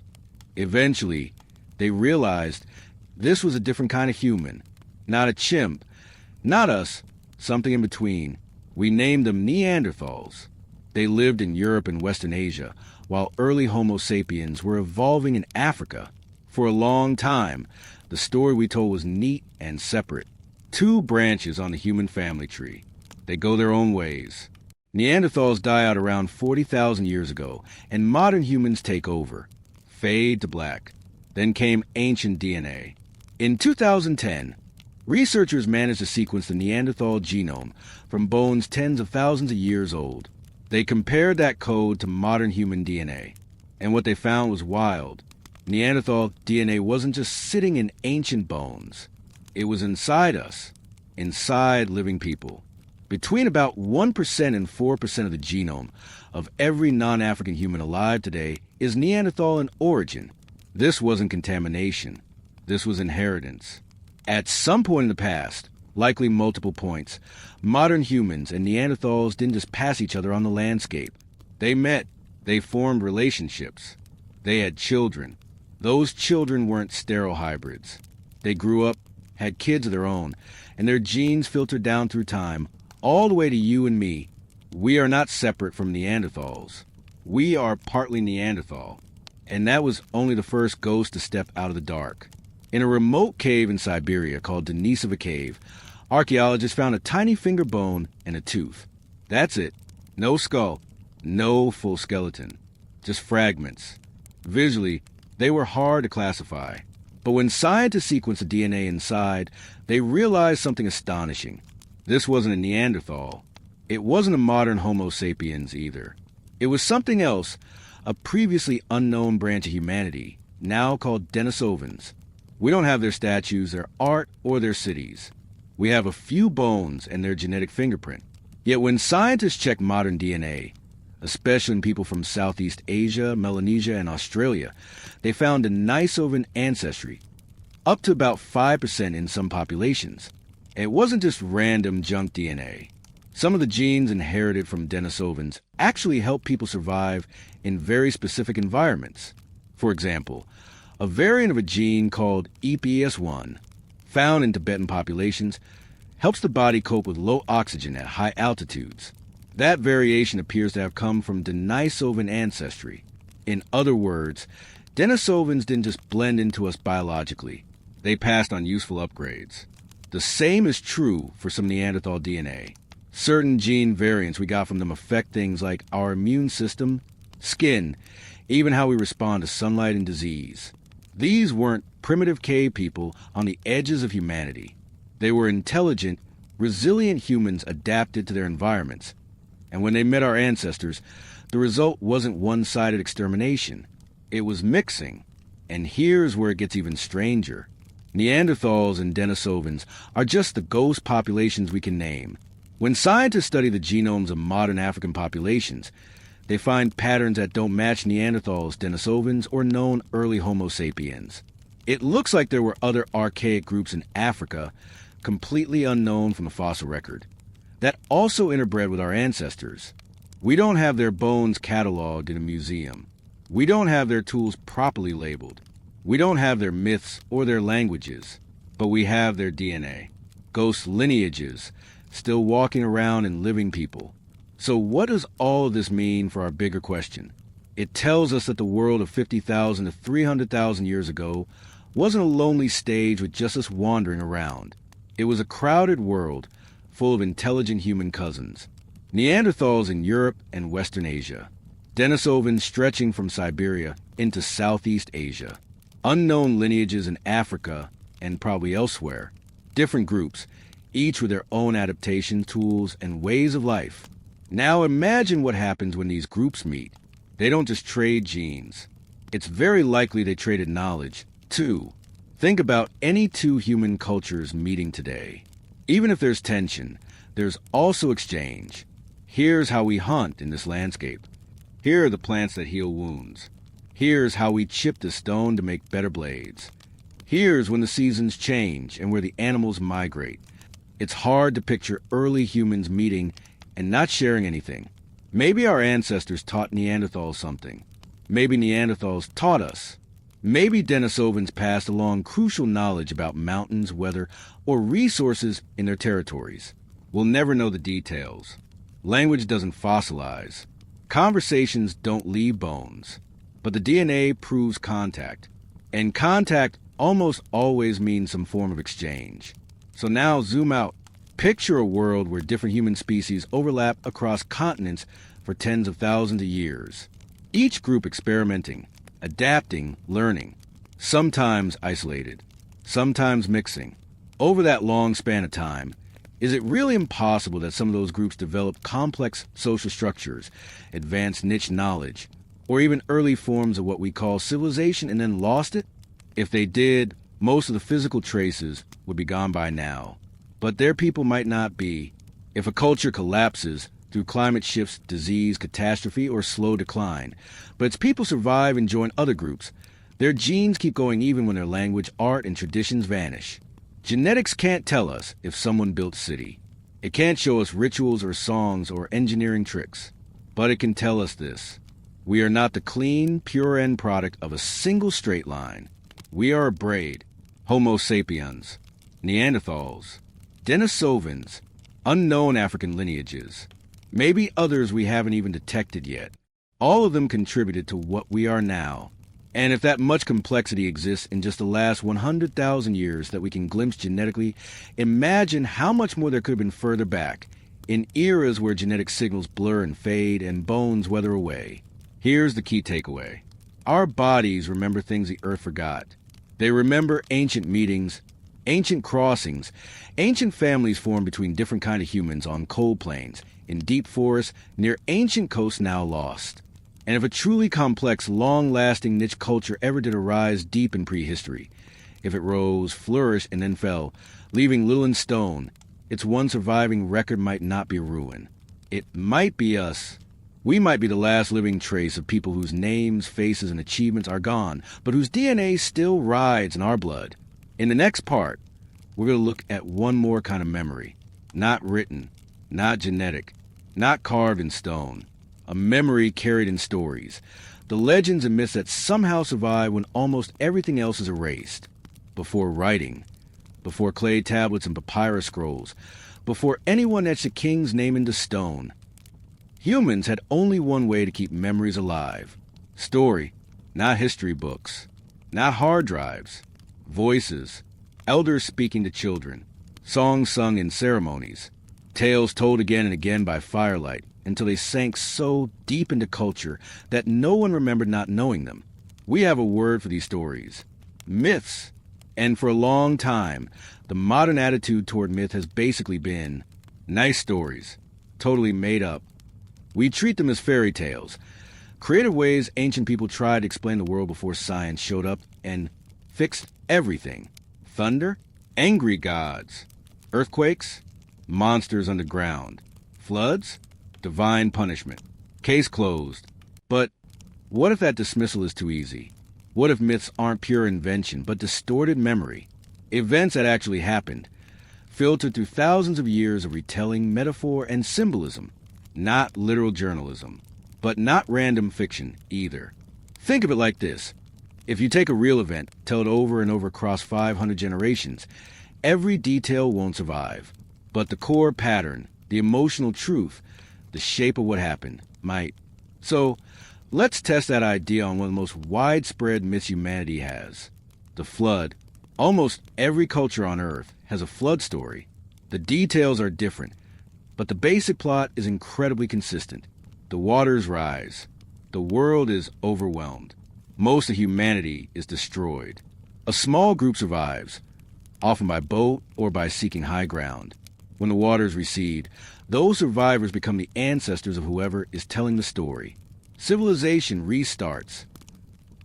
[SPEAKER 1] Eventually, they realized this was a different kind of human, not a chimp, not us, something in between. We named them Neanderthals. They lived in Europe and Western Asia, while early Homo sapiens were evolving in Africa. For a long time, the story we told was neat and separate. 2 branches on the human family tree. They go their own ways. Neanderthals die out around 40,000 years ago, and modern humans take over. Fade to black. Then came ancient DNA. In 2010, researchers managed to sequence the Neanderthal genome from bones tens of thousands of years old. They compared that code to modern human DNA, and what they found was wild. Neanderthal DNA wasn't just sitting in ancient bones. It was inside us, inside living people. Between about 1% and 4% of the genome of every non-African human alive today is Neanderthal in origin. This wasn't contamination. This was inheritance. At some point in the past, likely multiple points, modern humans and Neanderthals didn't just pass each other on the landscape. They met. They formed relationships. They had children. Those children weren't sterile hybrids. They grew up, had kids of their own, and their genes filtered down through time, all the way to you and me. We are not separate from Neanderthals. We are partly Neanderthal. And that was only the first ghost to step out of the dark. In a remote cave in Siberia called Denisova Cave, archaeologists found a tiny finger bone and a tooth. That's it. No skull. No full skeleton. Just fragments. Visually, they were hard to classify. But when scientists sequenced the DNA inside, they realized something astonishing. This wasn't a Neanderthal. It wasn't a modern Homo sapiens either. It was something else, a previously unknown branch of humanity, now called Denisovans. We don't have their statues, their art, or their cities. We have a few bones and their genetic fingerprint. Yet when scientists check modern DNA, especially in people from Southeast Asia, Melanesia, and Australia, they found Denisovan ancestry, up to about 5% in some populations. It wasn't just random junk DNA. Some of the genes inherited from Denisovans actually help people survive in very specific environments. For example, a variant of a gene called EPS1, found in Tibetan populations, helps the body cope with low oxygen at high altitudes. That variation appears to have come from Denisovan ancestry. In other words, Denisovans didn't just blend into us biologically. They passed on useful upgrades. The same is true for some Neanderthal DNA. Certain gene variants we got from them affect things like our immune system, skin, even how we respond to sunlight and disease. These weren't primitive cave people on the edges of humanity. They were intelligent, resilient humans adapted to their environments. And when they met our ancestors, the result wasn't one-sided extermination. It was mixing. And here's where it gets even stranger. Neanderthals and Denisovans are just the ghost populations we can name. When scientists study the genomes of modern African populations, they find patterns that don't match Neanderthals, Denisovans, or known early Homo sapiens. It looks like there were other archaic groups in Africa, completely unknown from the fossil record, that also interbred with our ancestors. We don't have their bones cataloged in a museum. We don't have their tools properly labeled. We don't have their myths or their languages, but we have their DNA. Ghost lineages, still walking around and living people. So what does all of this mean for our bigger question? It tells us that the world of 50,000 to 300,000 years ago wasn't a lonely stage with just us wandering around. It was a crowded world full of intelligent human cousins. Neanderthals in Europe and Western Asia. Denisovans stretching from Siberia into Southeast Asia. Unknown lineages in Africa and probably elsewhere. Different groups, each with their own adaptation tools and ways of life. Now imagine what happens when these groups meet. They don't just trade genes. It's very likely they traded knowledge, too. Think about any two human cultures meeting today. Even if there's tension, there's also exchange. Here's how we hunt in this landscape. Here are the plants that heal wounds. Here's how we chip the stone to make better blades. Here's when the seasons change and where the animals migrate. It's hard to picture early humans meeting and not sharing anything. Maybe our ancestors taught Neanderthals something. Maybe Neanderthals taught us. Maybe Denisovans passed along crucial knowledge about mountains, weather, or resources in their territories. We'll never know the details. Language doesn't fossilize. Conversations don't leave bones. But the DNA proves contact. And contact almost always means some form of exchange. So now zoom out. Picture a world where different human species overlap across continents for tens of thousands of years. Each group experimenting, adapting, learning. Sometimes isolated, sometimes mixing. Over that long span of time, is it really impossible that some of those groups developed complex social structures, advanced niche knowledge, or even early forms of what we call civilization and then lost it? If they did, most of the physical traces would be gone by now. But their people might not be. If a culture collapses through climate shifts, disease, catastrophe, or slow decline, but its people survive and join other groups, their genes keep going even when their language, art, and traditions vanish. Genetics can't tell us if someone built city. It can't show us rituals or songs or engineering tricks. But it can tell us this. We are not the clean, pure end product of a single straight line. We are a braid. Homo sapiens, Neanderthals, Denisovans, unknown African lineages, maybe others we haven't even detected yet. All of them contributed to what we are now. And if that much complexity exists in just the last 100,000 years that we can glimpse genetically, imagine how much more there could have been further back, in eras where genetic signals blur and fade and bones weather away. Here's the key takeaway. Our bodies remember things the earth forgot. They remember ancient meetings, ancient crossings, ancient families formed between different kinds of humans on cold plains, in deep forests, near ancient coasts now lost. And if a truly complex, long-lasting niche culture ever did arise deep in prehistory, if it rose, flourished, and then fell, leaving little in stone, its one surviving record might not be a ruin. It might be us. We might be the last living trace of people whose names, faces, and achievements are gone, but whose DNA still rides in our blood. In the next part, we're going to look at one more kind of memory. Not written, not genetic, not carved in stone. A memory carried in stories. The legends and myths that somehow survive when almost everything else is erased. Before writing, before clay tablets and papyrus scrolls, before anyone etched a king's name into stone. Humans had only one way to keep memories alive. Story, not history books, not hard drives. Voices, elders speaking to children, songs sung in ceremonies, tales told again and again by firelight until they sank so deep into culture that no one remembered not knowing them. We have a word for these stories, myths. And for a long time, the modern attitude toward myth has basically been nice stories, totally made up. We treat them as fairy tales, creative ways ancient people tried to explain the world before science showed up and fixed everything. Thunder, angry gods. Earthquakes, monsters underground. Floods, divine punishment. Case closed. But what if that dismissal is too easy? What if myths aren't pure invention, but distorted memory? Events that actually happened, filtered through thousands of years of retelling, metaphor, and symbolism. Not literal journalism, but not random fiction either. Think of it like this. If you take a real event, tell it over and over across 500 generations, every detail won't survive. But the core pattern, the emotional truth, the shape of what happened, might. So, let's test that idea on one of the most widespread myths humanity has. The flood. Almost every culture on Earth has a flood story. The details are different, but the basic plot is incredibly consistent. The waters rise. The world is overwhelmed. Most of humanity is destroyed. A small group survives, often by boat or by seeking high ground. When the waters recede, those survivors become the ancestors of whoever is telling the story. Civilization restarts.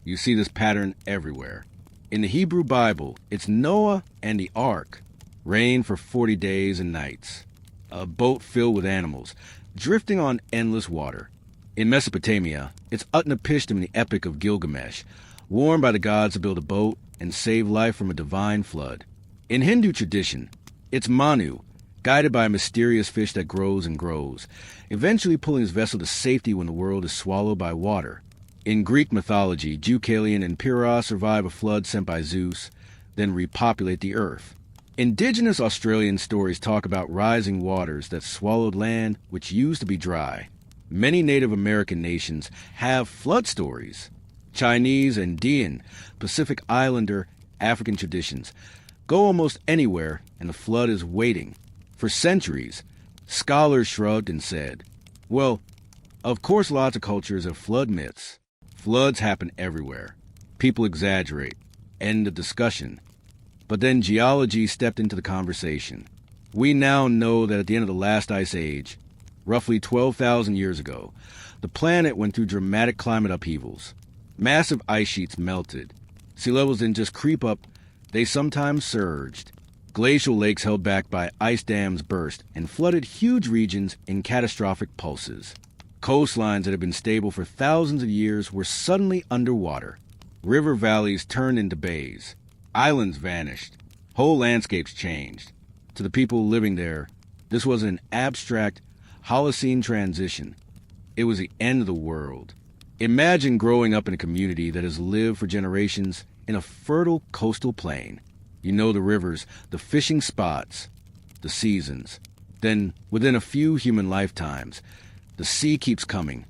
[SPEAKER 1] You see this pattern everywhere. In the Hebrew Bible, it's Noah and the Ark. Rain for 40 days and nights. A boat filled with animals, drifting on endless water. In Mesopotamia, it's Utnapishtim in the Epic of Gilgamesh, warned by the gods to build a boat and save life from a divine flood. In Hindu tradition, it's Manu, guided by a mysterious fish that grows and grows, eventually pulling his vessel to safety when the world is swallowed by water. In Greek mythology, Deucalion and Pyrrhus survive a flood sent by Zeus, then repopulate the earth. Indigenous Australian stories talk about rising waters that swallowed land which used to be dry. Many Native American nations have flood stories. Chinese, Andean, Pacific Islander, African traditions go almost anywhere, and the flood is waiting. For centuries, scholars shrugged and said, well, of course lots of cultures have flood myths. Floods happen everywhere. People exaggerate. End of discussion. But then geology stepped into the conversation. We now know that at the end of the last ice age, roughly 12,000 years ago, the planet went through dramatic climate upheavals. Massive ice sheets melted. Sea levels didn't just creep up, they sometimes surged. Glacial lakes held back by ice dams burst and flooded huge regions in catastrophic pulses. Coastlines that had been stable for thousands of years were suddenly underwater. River valleys turned into bays. Islands vanished. Whole landscapes changed. To the people living there, this was an abstract, Holocene transition. It was the end of the world. Imagine growing up in a community that has lived for generations in a fertile coastal plain. You know the rivers, the fishing spots, the seasons. Then, within a few human lifetimes, the sea keeps coming.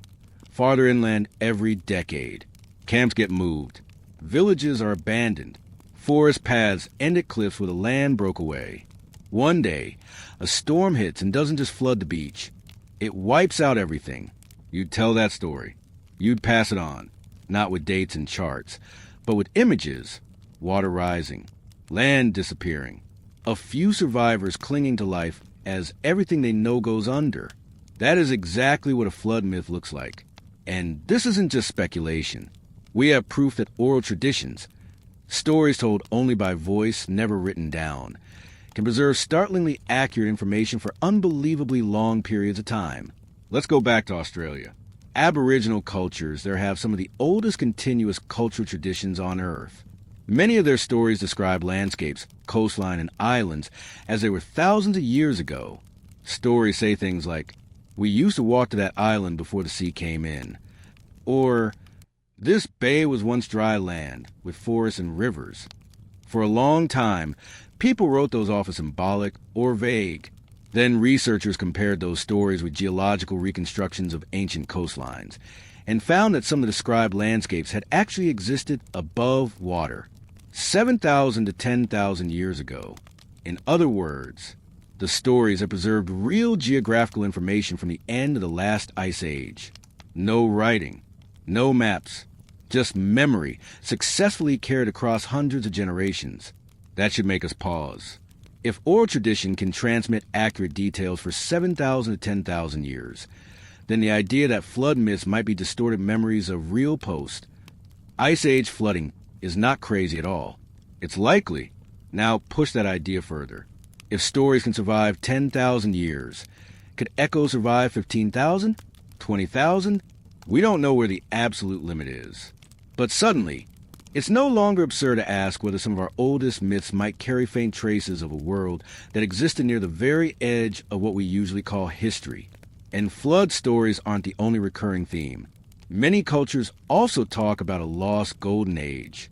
[SPEAKER 1] Farther inland every decade. Camps get moved. Villages are abandoned. Forest paths end at cliffs where the land broke away. One day, a storm hits and doesn't just flood the beach. It wipes out everything. You'd tell that story. You'd pass it on. not with dates and charts, but with images, water rising, land disappearing, a few survivors clinging to life as everything they know goes under. That is exactly what a flood myth looks like. And this isn't just speculation. We have proof that oral traditions, stories told only by voice, never written down, can preserve startlingly accurate information for unbelievably long periods of time. Let's go back to Australia. Aboriginal cultures there have some of the oldest continuous cultural traditions on Earth. Many of their stories describe landscapes, coastline, and islands as they were thousands of years ago. Stories say things like, "We used to walk to that island before the sea came in," or "This bay was once dry land with forests and rivers." For a long time, people wrote those off as symbolic or vague. Then researchers compared those stories with geological reconstructions of ancient coastlines and found that some of the described landscapes had actually existed above water, 7,000 to 10,000 years ago. In other words, the stories have preserved real geographical information from the end of the last ice age. No writing, no maps, just memory successfully carried across hundreds of generations. That should make us pause. If oral tradition can transmit accurate details for 7,000 to 10,000 years, then the idea that flood myths might be distorted memories of real post-ice age flooding is not crazy at all. It's likely. Now push that idea further. If stories can survive 10,000 years, could echoes survive 15,000? 20,000? We don't know where the absolute limit is. But suddenly, it's no longer absurd to ask whether some of our oldest myths might carry faint traces of a world that existed near the very edge of what we usually call history. And flood stories aren't the only recurring theme. Many cultures also talk about a lost golden age,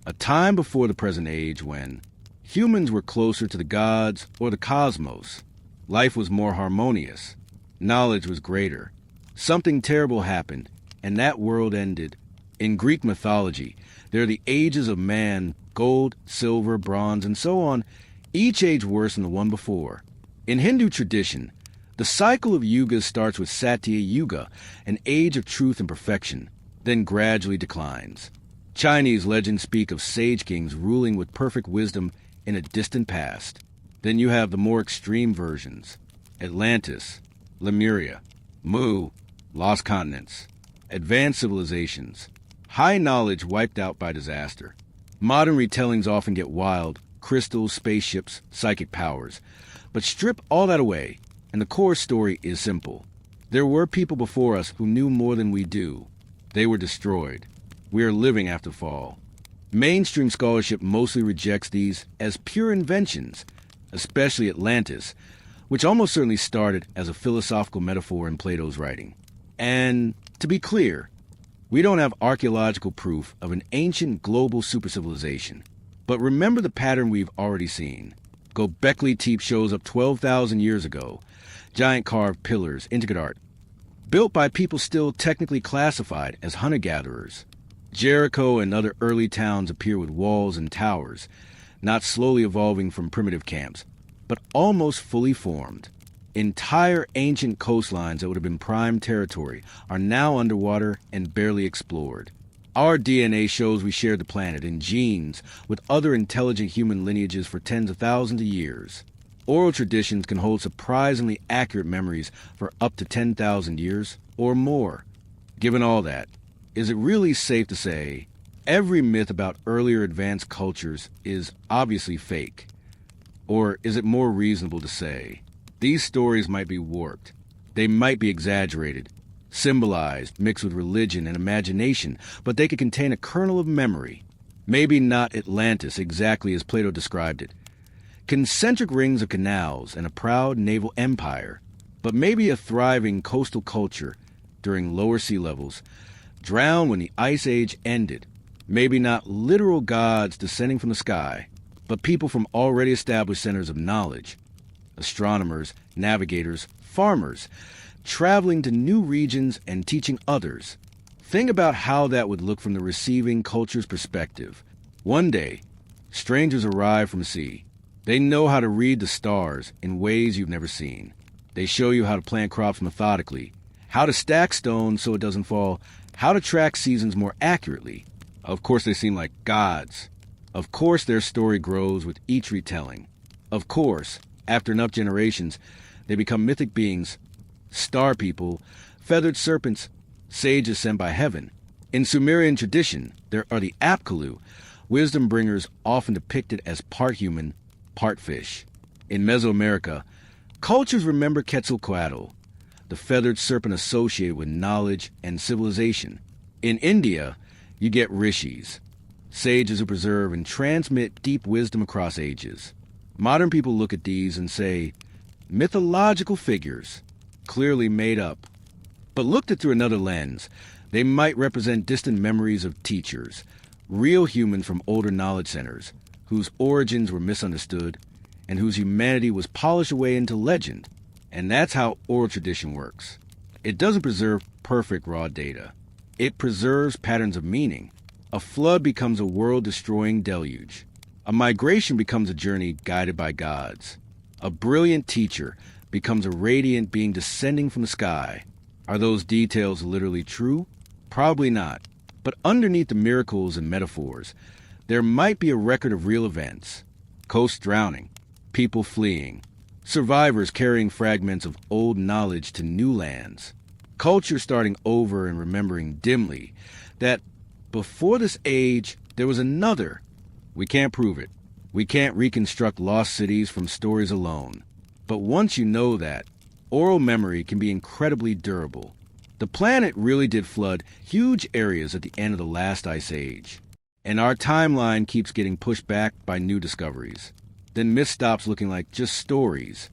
[SPEAKER 1] a time before the present age when humans were closer to the gods or the cosmos. Life was more harmonious. Knowledge was greater. Something terrible happened, and that world ended. In Greek mythology, there are the ages of man, gold, silver, bronze, and so on, each age worse than the one before. In Hindu tradition, the cycle of yugas starts with Satya Yuga, an age of truth and perfection, then gradually declines. Chinese legends speak of sage kings ruling with perfect wisdom in a distant past. Then you have the more extreme versions: Atlantis, Lemuria, Mu, lost continents, advanced civilizations, high knowledge wiped out by disaster. Modern retellings often get wild, crystals, spaceships, psychic powers. But strip all that away, and the core story is simple. There were people before us who knew more than we do. They were destroyed. We are living after fall. Mainstream scholarship mostly rejects these as pure inventions, especially Atlantis, which almost certainly started as a philosophical metaphor in Plato's writing. And to be clear, we don't have archaeological proof of an ancient global supercivilization. But remember the pattern we've already seen. Göbekli Tepe shows up 12,000 years ago. Giant carved pillars, intricate art, built by people still technically classified as hunter-gatherers. Jericho and other early towns appear with walls and towers, not slowly evolving from primitive camps, but almost fully formed. Entire ancient coastlines that would have been prime territory are now underwater and barely explored. Our DNA shows we shared the planet in genes with other intelligent human lineages for tens of thousands of years. Oral traditions can hold surprisingly accurate memories for up to 10,000 years or more. Given all that, is it really safe to say every myth about earlier advanced cultures is obviously fake? Or is it more reasonable to say these stories might be warped, they might be exaggerated, symbolized, mixed with religion and imagination, but they could contain a kernel of memory? Maybe not Atlantis exactly as Plato described it. Concentric rings of canals and a proud naval empire, but maybe a thriving coastal culture during lower sea levels, drowned when the ice age ended. Maybe not literal gods descending from the sky, but people from already established centers of knowledge. Astronomers, navigators, farmers, traveling to new regions and teaching others. Think about how that would look from the receiving culture's perspective. One day, strangers arrive from sea. They know how to read the stars in ways you've never seen. They show you how to plant crops methodically, how to stack stones so it doesn't fall, how to track seasons more accurately. Of course, they seem like gods. Of course, their story grows with each retelling. Of course, after enough generations, they become mythic beings, star people, feathered serpents, sages sent by heaven. In Sumerian tradition, there are the Apkallu, wisdom bringers often depicted as part human, part fish. In Mesoamerica, cultures remember Quetzalcoatl, the feathered serpent associated with knowledge and civilization. In India, you get rishis, sages who preserve and transmit deep wisdom across ages. Modern people look at these and say, mythological figures, clearly made up. But looked at through another lens, they might represent distant memories of teachers, real humans from older knowledge centers, whose origins were misunderstood, and whose humanity was polished away into legend. And that's how oral tradition works. It doesn't preserve perfect raw data. It preserves patterns of meaning. A flood becomes a world-destroying deluge. A migration becomes a journey guided by gods. A brilliant teacher becomes a radiant being descending from the sky. Are those details literally true? Probably not. But underneath the miracles and metaphors, there might be a record of real events. Coasts drowning, people fleeing, survivors carrying fragments of old knowledge to new lands, culture starting over and remembering dimly that before this age there was another. We can't prove it. We can't reconstruct lost cities from stories alone. But once you know that, oral memory can be incredibly durable. The planet really did flood huge areas at the end of the last ice age. And our timeline keeps getting pushed back by new discoveries. Then myth stops looking like just stories.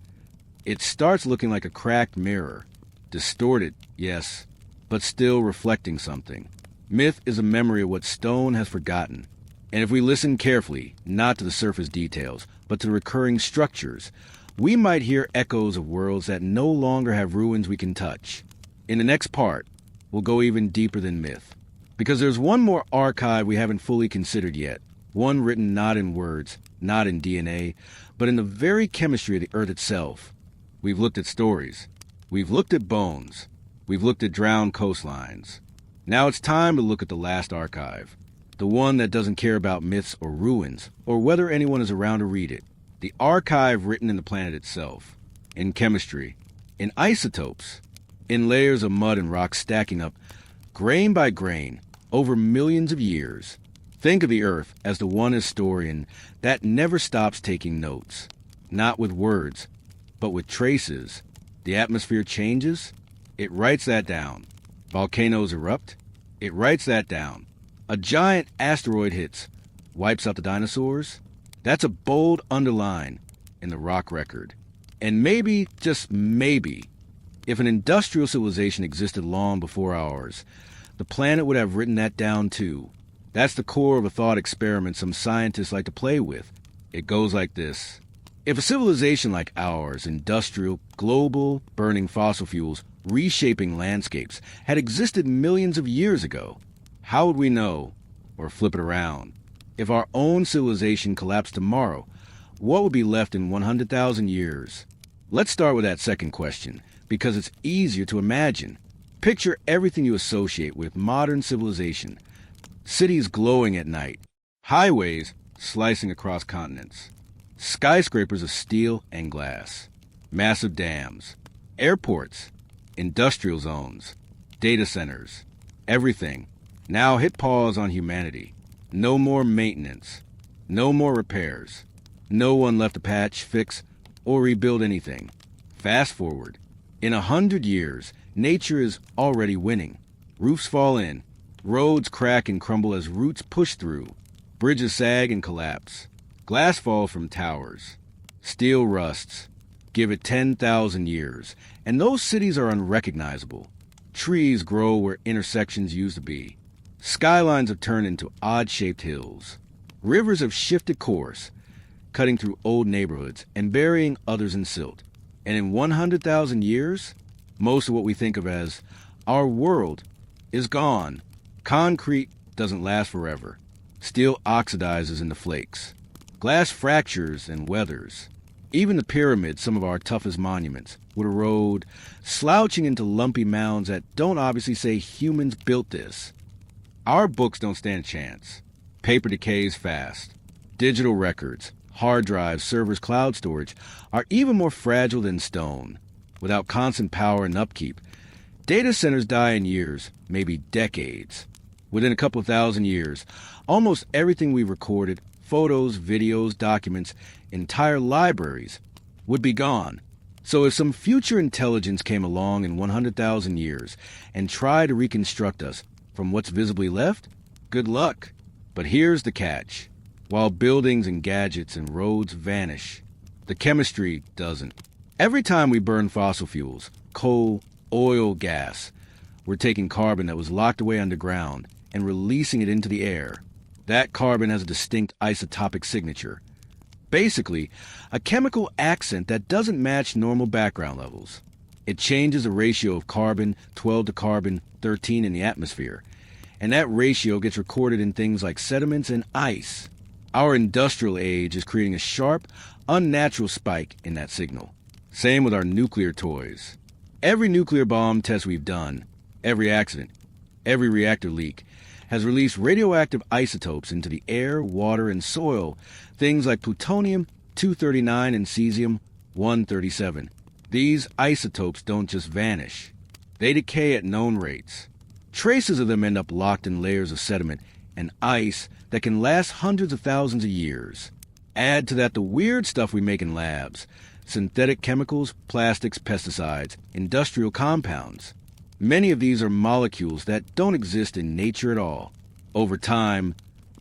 [SPEAKER 1] It starts looking like a cracked mirror. Distorted, yes, but still reflecting something. Myth is a memory of what stone has forgotten. And if we listen carefully, not to the surface details, but to the recurring structures, we might hear echoes of worlds that no longer have ruins we can touch. In the next part, we'll go even deeper than myth. Because there's one more archive we haven't fully considered yet. One written not in words, not in DNA, but in the very chemistry of the Earth itself. We've looked at stories. We've looked at bones. We've looked at drowned coastlines. Now it's time to look at the last archive. The one that doesn't care about myths or ruins, or whether anyone is around to read it. The archive written in the planet itself. In chemistry. In isotopes. In layers of mud and rock stacking up, grain by grain, over millions of years. Think of the Earth as the one historian that never stops taking notes. Not with words, but with traces. The atmosphere changes, it writes that down. Volcanoes erupt, it writes that down. A giant asteroid hits, wipes out the dinosaurs. That's a bold underline in the rock record. And maybe, just maybe, if an industrial civilization existed long before ours, the planet would have written that down too. That's the core of a thought experiment some scientists like to play with. It goes like this. If a civilization like ours, industrial, global, burning fossil fuels, reshaping landscapes, had existed millions of years ago, how would we know? Or flip it around. If our own civilization collapsed tomorrow, what would be left in 100,000 years? Let's start with that second question, because it's easier to imagine. Picture everything you associate with modern civilization. Cities glowing at night. Highways slicing across continents. Skyscrapers of steel and glass. Massive dams. Airports. Industrial zones. Data centers. Everything. Now hit pause on humanity. No more maintenance. No more repairs. No one left to patch, fix, or rebuild anything. Fast forward. In 100 years, nature is already winning. Roofs fall in. Roads crack and crumble as roots push through. Bridges sag and collapse. Glass falls from towers. Steel rusts. Give it 10,000 years, and those cities are unrecognizable. Trees grow where intersections used to be. Skylines have turned into odd-shaped hills. Rivers have shifted course, cutting through old neighborhoods and burying others in silt. And in 100,000 years, most of what we think of as our world is gone. Concrete doesn't last forever. Steel oxidizes into flakes. Glass fractures and weathers. Even the pyramids, some of our toughest monuments, would erode, slouching into lumpy mounds that don't obviously say humans built this. Our books don't stand a chance. Paper decays fast. Digital records, hard drives, servers, cloud storage are even more fragile than stone. Without constant power and upkeep, data centers die in years, maybe decades. Within a couple of thousand years, almost everything we recorded, photos, videos, documents, entire libraries, would be gone. So if some future intelligence came along in 100,000 years and tried to reconstruct us from what's visibly left, good luck. But here's the catch. While buildings and gadgets and roads vanish, the chemistry doesn't. Every time we burn fossil fuels, coal, oil, gas, we're taking carbon that was locked away underground and releasing it into the air. That carbon has a distinct isotopic signature. Basically, a chemical accent that doesn't match normal background levels. It changes the ratio of carbon-12 to carbon-13 in the atmosphere, and that ratio gets recorded in things like sediments and ice. Our industrial age is creating a sharp, unnatural spike in that signal. Same with our nuclear toys. Every nuclear bomb test we've done, every accident, every reactor leak, has released radioactive isotopes into the air, water, and soil, things like plutonium-239 and cesium-137. These isotopes don't just vanish. They decay at known rates. Traces of them end up locked in layers of sediment and ice that can last hundreds of thousands of years. Add to that the weird stuff we make in labs, synthetic chemicals, plastics, pesticides, industrial compounds. Many of these are molecules that don't exist in nature at all. Over time,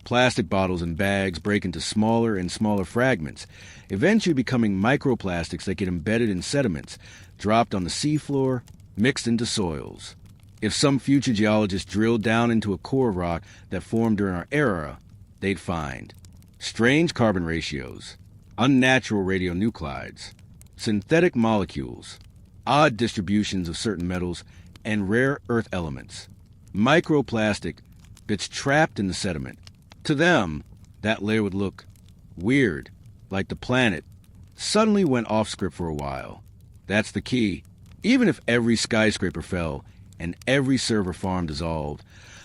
[SPEAKER 1] plastic bottles and bags break into smaller and smaller fragments, eventually becoming microplastics that get embedded in sediments, dropped on the seafloor, mixed into soils. If some future geologist drilled down into a core rock that formed during our era, they'd find strange carbon ratios, unnatural radionuclides, synthetic molecules, odd distributions of certain metals, and rare earth elements. Microplastic bits trapped in the sediment. To them, that layer would look weird, like the planet suddenly went off script for a while. That's the key. Even if every skyscraper fell and every server farm dissolved,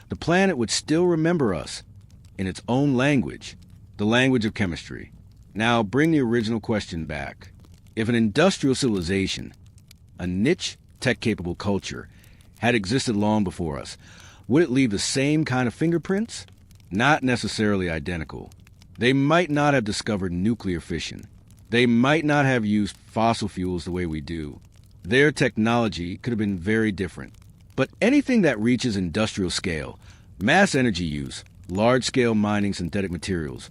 [SPEAKER 1] the planet would still remember us in its own language, the language of chemistry. Now bring the original question back. If an industrial civilization, a niche, tech-capable culture, had existed long before us, would it leave the same kind of fingerprints? Not necessarily identical. They might not have discovered nuclear fission. They might not have used fossil fuels the way we do. Their technology could have been very different. But anything that reaches industrial scale, mass energy use, large-scale mining synthetic materials,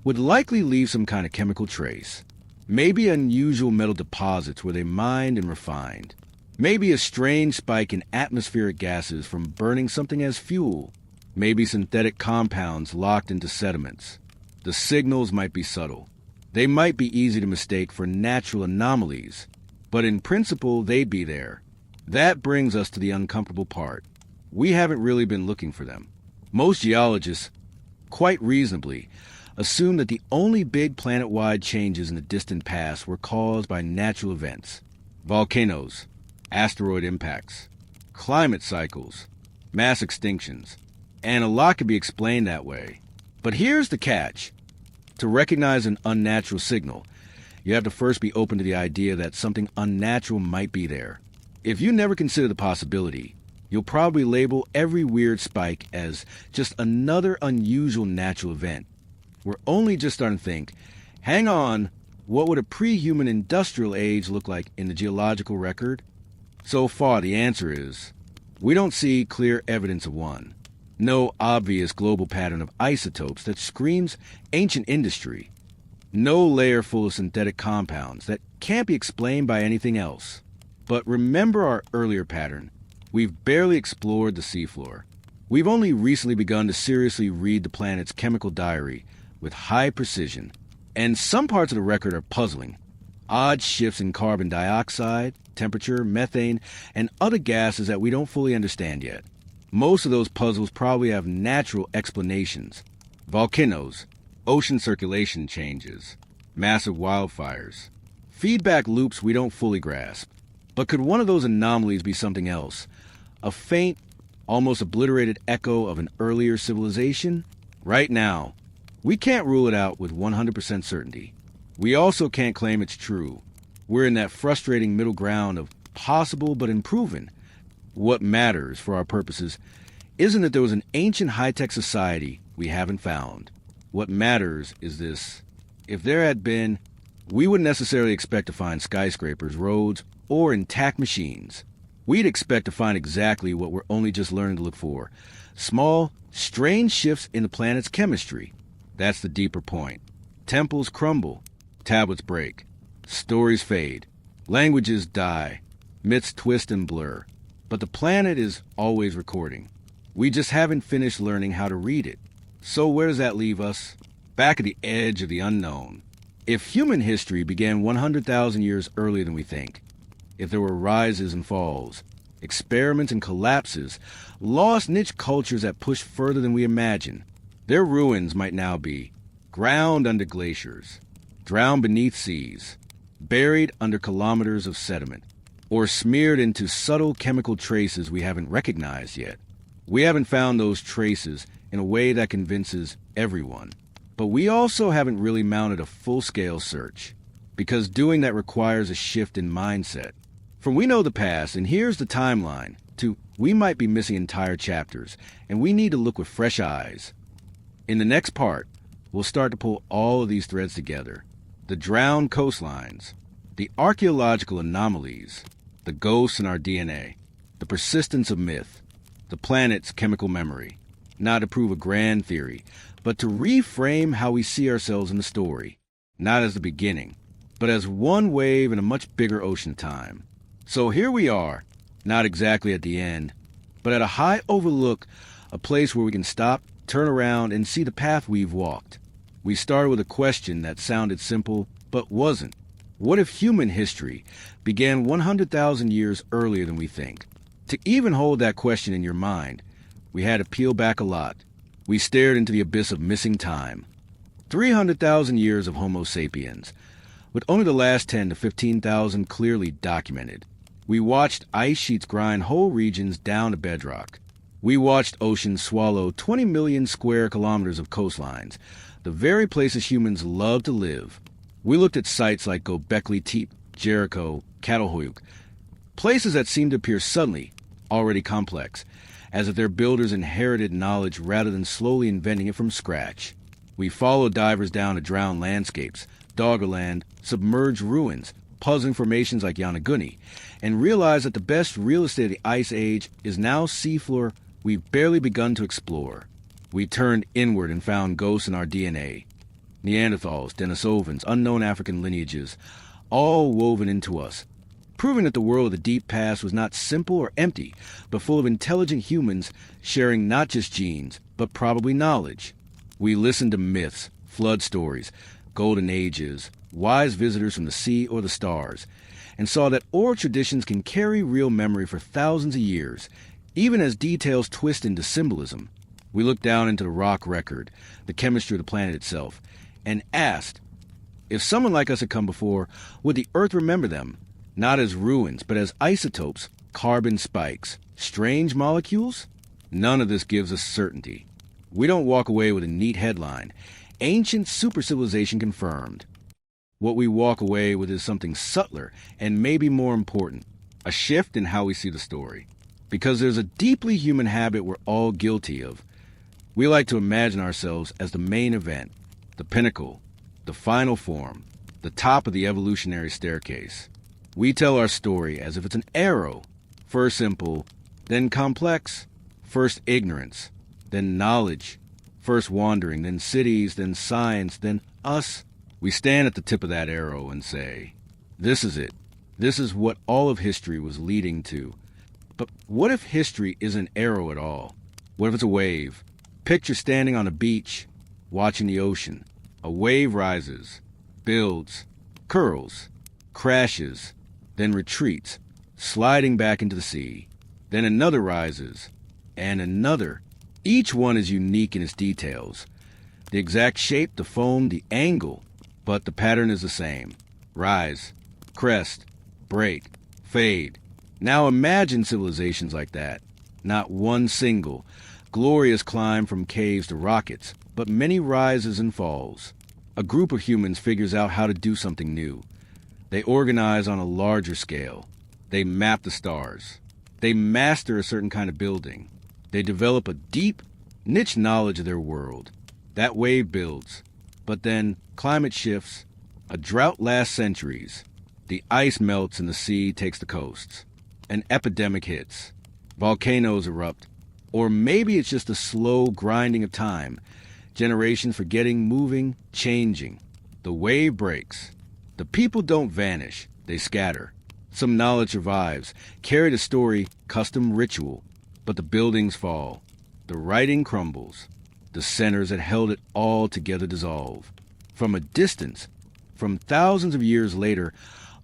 [SPEAKER 1] would likely leave some kind of chemical trace. Maybe unusual metal deposits where they mined and refined. Maybe a strange spike in atmospheric gases from burning something as fuel. Maybe synthetic compounds locked into sediments. The signals might be subtle. They might be easy to mistake for natural anomalies. But in principle, they'd be there. That brings us to the uncomfortable part. We haven't really been looking for them. Most geologists, quite reasonably, assume that the only big planet-wide changes in the distant past were caused by natural events. Volcanoes, asteroid impacts, climate cycles, mass extinctions, and a lot could be explained that way. But here's the catch. To recognize an unnatural signal, you have to first be open to the idea that something unnatural might be there. If you never consider the possibility, you'll probably label every weird spike as just another unusual natural event. We're only just starting to think, hang on, what would a pre-human industrial age look like in the geological record? So far, the answer is, we don't see clear evidence of one. No obvious global pattern of isotopes that screams ancient industry. No layer full of synthetic compounds that can't be explained by anything else. But remember our earlier pattern. We've barely explored the seafloor. We've only recently begun to seriously read the planet's chemical diary with high precision. And some parts of the record are puzzling. Odd shifts in carbon dioxide, temperature, methane, and other gases that we don't fully understand yet. Most of those puzzles probably have natural explanations. Volcanoes, ocean circulation changes, massive wildfires, Feedback loops we don't fully grasp. But could one of those anomalies be something else? A faint, almost obliterated echo of an earlier civilization? Right now, we can't rule it out with 100% certainty. We also can't claim it's true. We're in that frustrating middle ground of possible but unproven. What matters for our purposes isn't that there was an ancient high-tech society we haven't found. What matters is this. If there had been, we wouldn't necessarily expect to find skyscrapers, roads, or intact machines. We'd expect to find exactly what we're only just learning to look for. Small, strange shifts in the planet's chemistry. That's the deeper point. Temples crumble. Tablets break. Stories fade. Languages die. Myths twist and blur. But the planet is always recording. We just haven't finished learning how to read it. So where does that leave us? Back at the edge of the unknown. If human history began 100,000 years earlier than we think, if there were rises and falls, experiments and collapses, lost niche cultures that pushed further than we imagine, their ruins might now be ground under glaciers, drowned beneath seas, buried under kilometers of sediment, or smeared into subtle chemical traces we haven't recognized yet. We haven't found those traces in a way that convinces everyone. But we also haven't really mounted a full-scale search, because doing that requires a shift in mindset. From we know the past, and here's the timeline, to we might be missing entire chapters, and we need to look with fresh eyes. In the next part, we'll start to pull all of these threads together. The drowned coastlines, the archaeological anomalies, the ghosts in our DNA, the persistence of myth, the planet's chemical memory. Not to prove a grand theory, but to reframe how we see ourselves in the story, not as the beginning, but as one wave in a much bigger ocean of time. So here we are, not exactly at the end, but at a high overlook, a place where we can stop, turn around, and see the path we've walked. We started with a question that sounded simple, but wasn't. What if human history began 100,000 years earlier than we think? To even hold that question in your mind, we had to peel back a lot. We stared into the abyss of missing time. 300,000 years of Homo sapiens, with only the last 10 to 15,000 clearly documented. We watched ice sheets grind whole regions down to bedrock. We watched oceans swallow 20 million square kilometers of coastlines, the very places humans love to live. We looked at sites like Göbekli Tepe, Jericho, Catalhoyuk, places that seemed to appear suddenly already complex, as if their builders inherited knowledge rather than slowly inventing it from scratch. We followed divers down to drowned landscapes, Doggerland, submerged ruins, puzzling formations like Yonaguni, and realized that the best real estate of the Ice Age is now seafloor we've barely begun to explore. We turned inward and found ghosts in our DNA. Neanderthals, Denisovans, unknown African lineages, all woven into us, proving that the world of the deep past was not simple or empty, but full of intelligent humans sharing not just genes, but probably knowledge. We listened to myths, flood stories, golden ages, wise visitors from the sea or the stars, and saw that oral traditions can carry real memory for thousands of years, even as details twist into symbolism. We looked down into the rock record, the chemistry of the planet itself, and asked, if someone like us had come before, would the Earth remember them? Not as ruins, but as isotopes, carbon spikes, strange molecules? None of this gives us certainty. We don't walk away with a neat headline, ancient supercivilization confirmed. What we walk away with is something subtler and maybe more important, a shift in how we see the story. Because there's a deeply human habit we're all guilty of. We like to imagine ourselves as the main event, the pinnacle, the final form, the top of the evolutionary staircase. We tell our story as if it's an arrow, first simple, then complex, first ignorance, then knowledge, first wandering, then cities, then science, then us. We stand at the tip of that arrow and say, this is it. This is what all of history was leading to. But what if history isn't an arrow at all? What if it's a wave? Picture standing on a beach, watching the ocean. A wave rises, builds, curls, crashes, then retreats, sliding back into the sea. Then another rises, and another. Each one is unique in its details. The exact shape, the foam, the angle, but the pattern is the same. Rise, Crest, break, fade. Now imagine civilizations like that. Not one single, glorious climb from caves to rockets, but many rises and falls. A group of humans figures out how to do something new. They organize on a larger scale. They map the stars. They master a certain kind of building. They develop a deep, niche knowledge of their world. That wave builds. But then climate shifts. A drought lasts centuries. The ice melts and the sea takes the coasts. An epidemic hits. Volcanoes erupt. Or maybe it's just a slow grinding of time. Generations forgetting, moving, changing. The wave breaks. The people don't vanish. They scatter. Some knowledge survives, carried a story, custom ritual. But the buildings fall. The writing crumbles. The centers that held it all together dissolve. From a distance, from thousands of years later,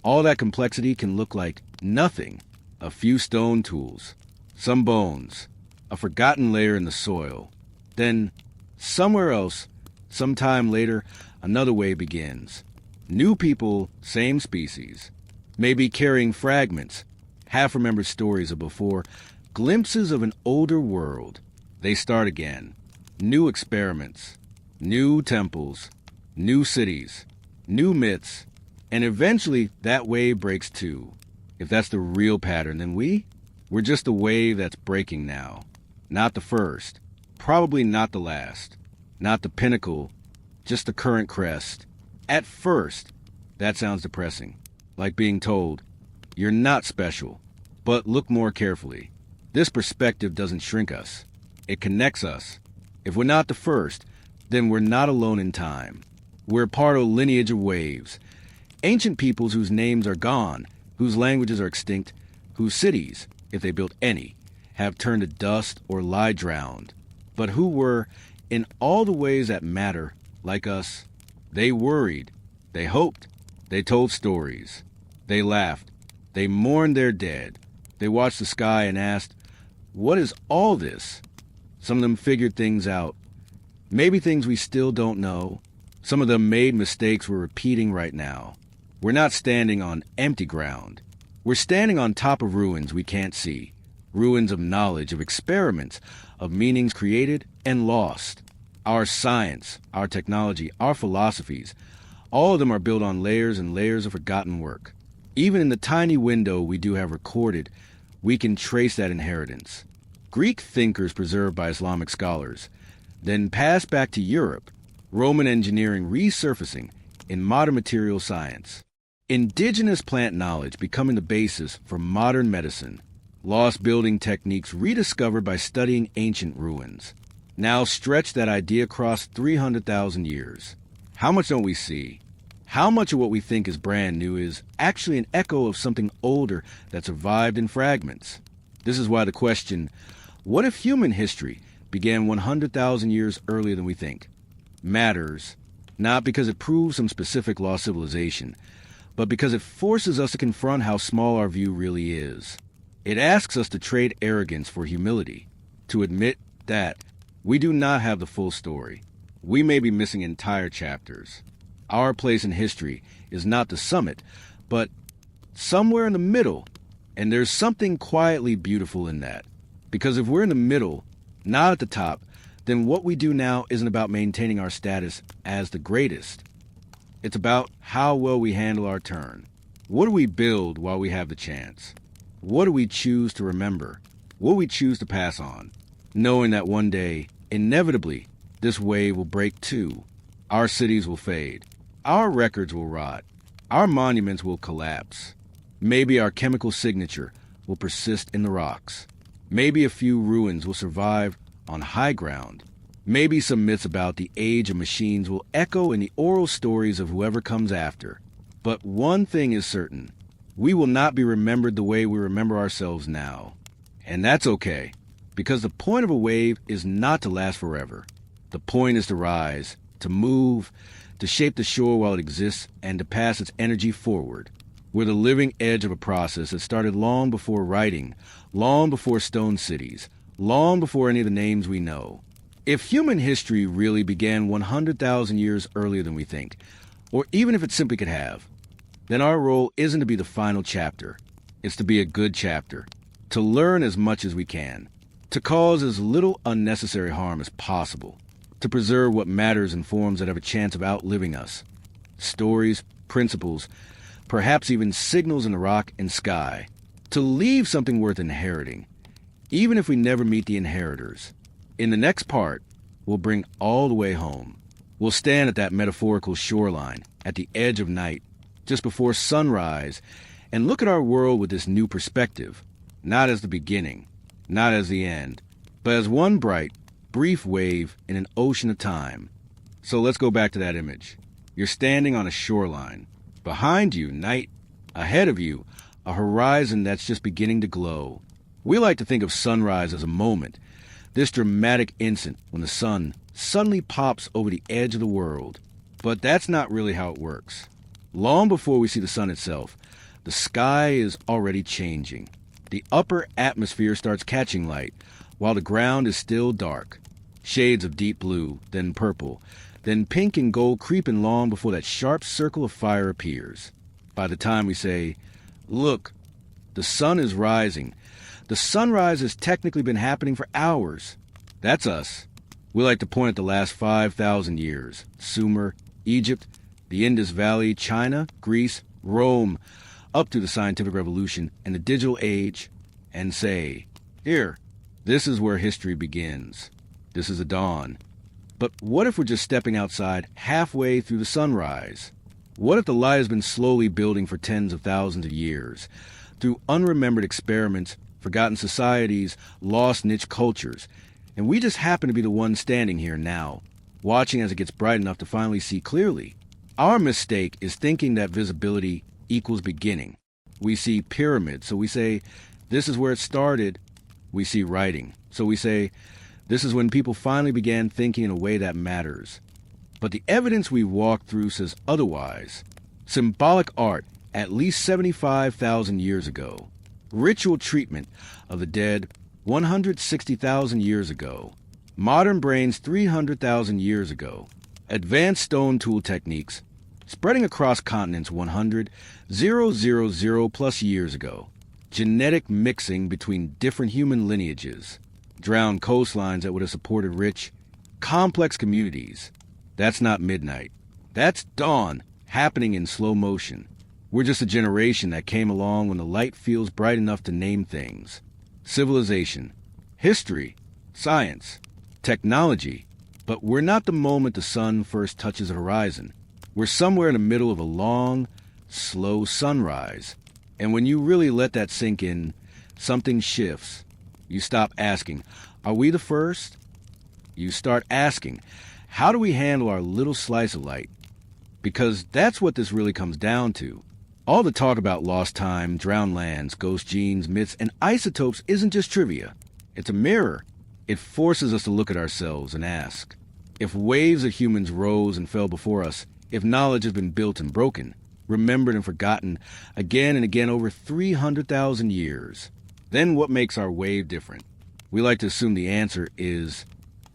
[SPEAKER 1] all that complexity can look like nothing. A few stone tools, some bones, a forgotten layer in the soil. Then, somewhere else, sometime later, another wave begins. New people, same species. Maybe carrying fragments, half-remembered stories of before, glimpses of an older world. They start again. New experiments, new temples, new cities, new myths, and eventually that wave breaks too. If that's the real pattern, then we're just the wave that's breaking now. Not the first, probably not the last, not the pinnacle, just the current crest. At first, that sounds depressing, like being told, you're not special, but look more carefully. This perspective doesn't shrink us. It connects us. If we're not the first, then we're not alone in time. We're part of a lineage of waves. Ancient peoples whose names are gone, whose languages are extinct, whose cities, if they built any, have turned to dust or lie drowned, but who were, in all the ways that matter, like us. They worried, they hoped, they told stories, they laughed, they mourned their dead, they watched the sky and asked, what is all this? Some of them figured things out, maybe things we still don't know. Some of them made mistakes we're repeating right now. We're not standing on empty ground. We're standing on top of ruins we can't see. Ruins of knowledge, of experiments, of meanings created and lost. Our science, our technology, our philosophies, all of them are built on layers and layers of forgotten work. Even in the tiny window we do have recorded, we can trace that inheritance. Greek thinkers preserved by Islamic scholars, then passed back to Europe, Roman engineering resurfacing in modern material science. Indigenous plant knowledge becoming the basis for modern medicine. Lost building techniques rediscovered by studying ancient ruins. Now stretch that idea across 300,000 years. How much don't we see? How much of what we think is brand new is actually an echo of something older that survived in fragments? This is why the question, what if human history began 100,000 years earlier than we think, matters, not because it proves some specific lost civilization, but because it forces us to confront how small our view really is. It asks us to trade arrogance for humility, to admit that we do not have the full story. We may be missing entire chapters. Our place in history is not the summit, but somewhere in the middle, and there's something quietly beautiful in that. Because if we're in the middle, not at the top, then what we do now isn't about maintaining our status as the greatest. It's about how well we handle our turn. What do we build while we have the chance? What do we choose to remember? What do we choose to pass on? Knowing that one day, inevitably, this wave will break too. Our cities will fade. Our records will rot. Our monuments will collapse. Maybe our chemical signature will persist in the rocks. Maybe a few ruins will survive on high ground. Maybe some myths about the age of machines will echo in the oral stories of whoever comes after. But one thing is certain. We will not be remembered the way we remember ourselves now. And that's okay, because the point of a wave is not to last forever. The point is to rise, to move, to shape the shore while it exists, and to pass its energy forward. We're the living edge of a process that started long before writing, long before stone cities, long before any of the names we know. If human history really began 100,000 years earlier than we think, or even if it simply could have, then our role isn't to be the final chapter. It's to be a good chapter, to learn as much as we can, to cause as little unnecessary harm as possible, to preserve what matters in forms that have a chance of outliving us. Stories, principles, perhaps even signals in the rock and sky, to leave something worth inheriting, even if we never meet the inheritors. In the next part, we'll bring all the way home. We'll stand at that metaphorical shoreline, at the edge of night, just before sunrise, and look at our world with this new perspective, not as the beginning, not as the end, but as one bright, brief wave in an ocean of time. So let's go back to that image. You're standing on a shoreline. Behind you, night. Ahead of you, a horizon that's just beginning to glow. We like to think of sunrise as a moment, this dramatic instant when the sun suddenly pops over the edge of the world. But that's not really how it works. Long before we see the sun itself, the sky is already changing. The upper atmosphere starts catching light, while the ground is still dark. Shades of deep blue, then purple, then pink and gold creeping long before that sharp circle of fire appears. By the time we say, "Look, the sun is rising," the sunrise has technically been happening for hours. That's us. We like to point at the last 5,000 years. Sumer, Egypt, the Indus Valley, China, Greece, Rome, up to the scientific revolution and the digital age, and say, "Here, this is where history begins. This is a dawn." But what if we're just stepping outside halfway through the sunrise? What if the light has been slowly building for tens of thousands of years, through unremembered experiments, forgotten societies, lost niche cultures, and we just happen to be the ones standing here now, watching as it gets bright enough to finally see clearly? Our mistake is thinking that visibility equals beginning. We see pyramids, so we say, "This is where it started." We see writing, so we say, "This is when people finally began thinking in a way that matters." But the evidence we walked through says otherwise. Symbolic art at least 75,000 years ago. Ritual treatment of the dead 160,000 years ago. Modern brains 300,000 years ago. Advanced stone tool techniques spreading across continents 100,000 plus years ago. Genetic mixing between different human lineages. Drowned coastlines that would have supported rich, complex communities. That's not midnight. That's dawn, happening in slow motion. We're just a generation that came along when the light feels bright enough to name things. Civilization, history, science, technology. But we're not the moment the sun first touches the horizon. We're somewhere in the middle of a long, slow sunrise. And when you really let that sink in, something shifts. You stop asking, "Are we the first?" You start asking, "How do we handle our little slice of light?" Because that's what this really comes down to. All the talk about lost time, drowned lands, ghost genes, myths, and isotopes isn't just trivia. It's a mirror. It forces us to look at ourselves and ask, if waves of humans rose and fell before us, if knowledge has been built and broken, remembered and forgotten again and again over 300,000 years, then what makes our wave different? We like to assume the answer is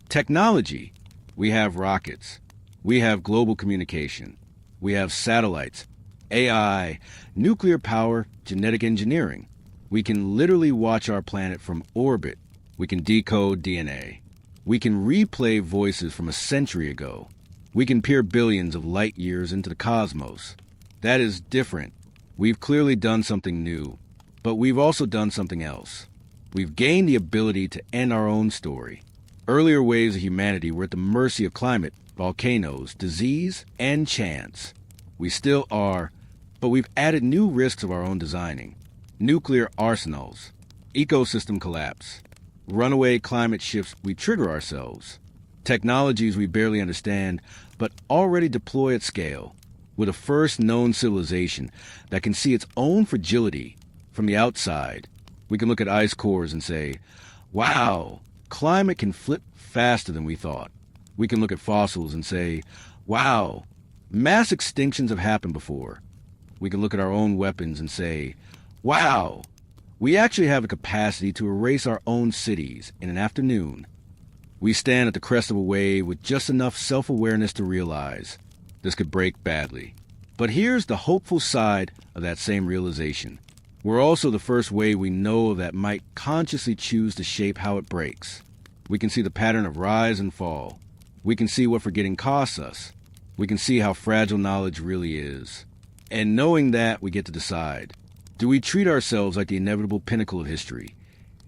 [SPEAKER 1] technology. We have rockets. We have global communication. We have satellites, AI, nuclear power, genetic engineering. We can literally watch our planet from orbit. We can decode DNA. We can replay voices from a century ago. We can peer billions of light years into the cosmos. That is different. We've clearly done something new, but we've also done something else. We've gained the ability to end our own story. Earlier waves of humanity were at the mercy of climate, volcanoes, disease, and chance. We still are, but we've added new risks of our own designing. Nuclear arsenals, ecosystem collapse, runaway climate shifts we trigger ourselves, technologies we barely understand but already deploy at scale. We're the first known civilization that can see its own fragility from the outside. We can look at ice cores and say, "Wow, climate can flip faster than we thought." We can look at fossils and say, "Wow, mass extinctions have happened before." We can look at our own weapons and say, "Wow, we actually have the capacity to erase our own cities in an afternoon." We stand at the crest of a wave with just enough self-awareness to realize this could break badly. But here's the hopeful side of that same realization. We're also the first wave we know that might consciously choose to shape how it breaks. We can see the pattern of rise and fall. We can see what forgetting costs us. We can see how fragile knowledge really is. And knowing that, we get to decide. Do we treat ourselves like the inevitable pinnacle of history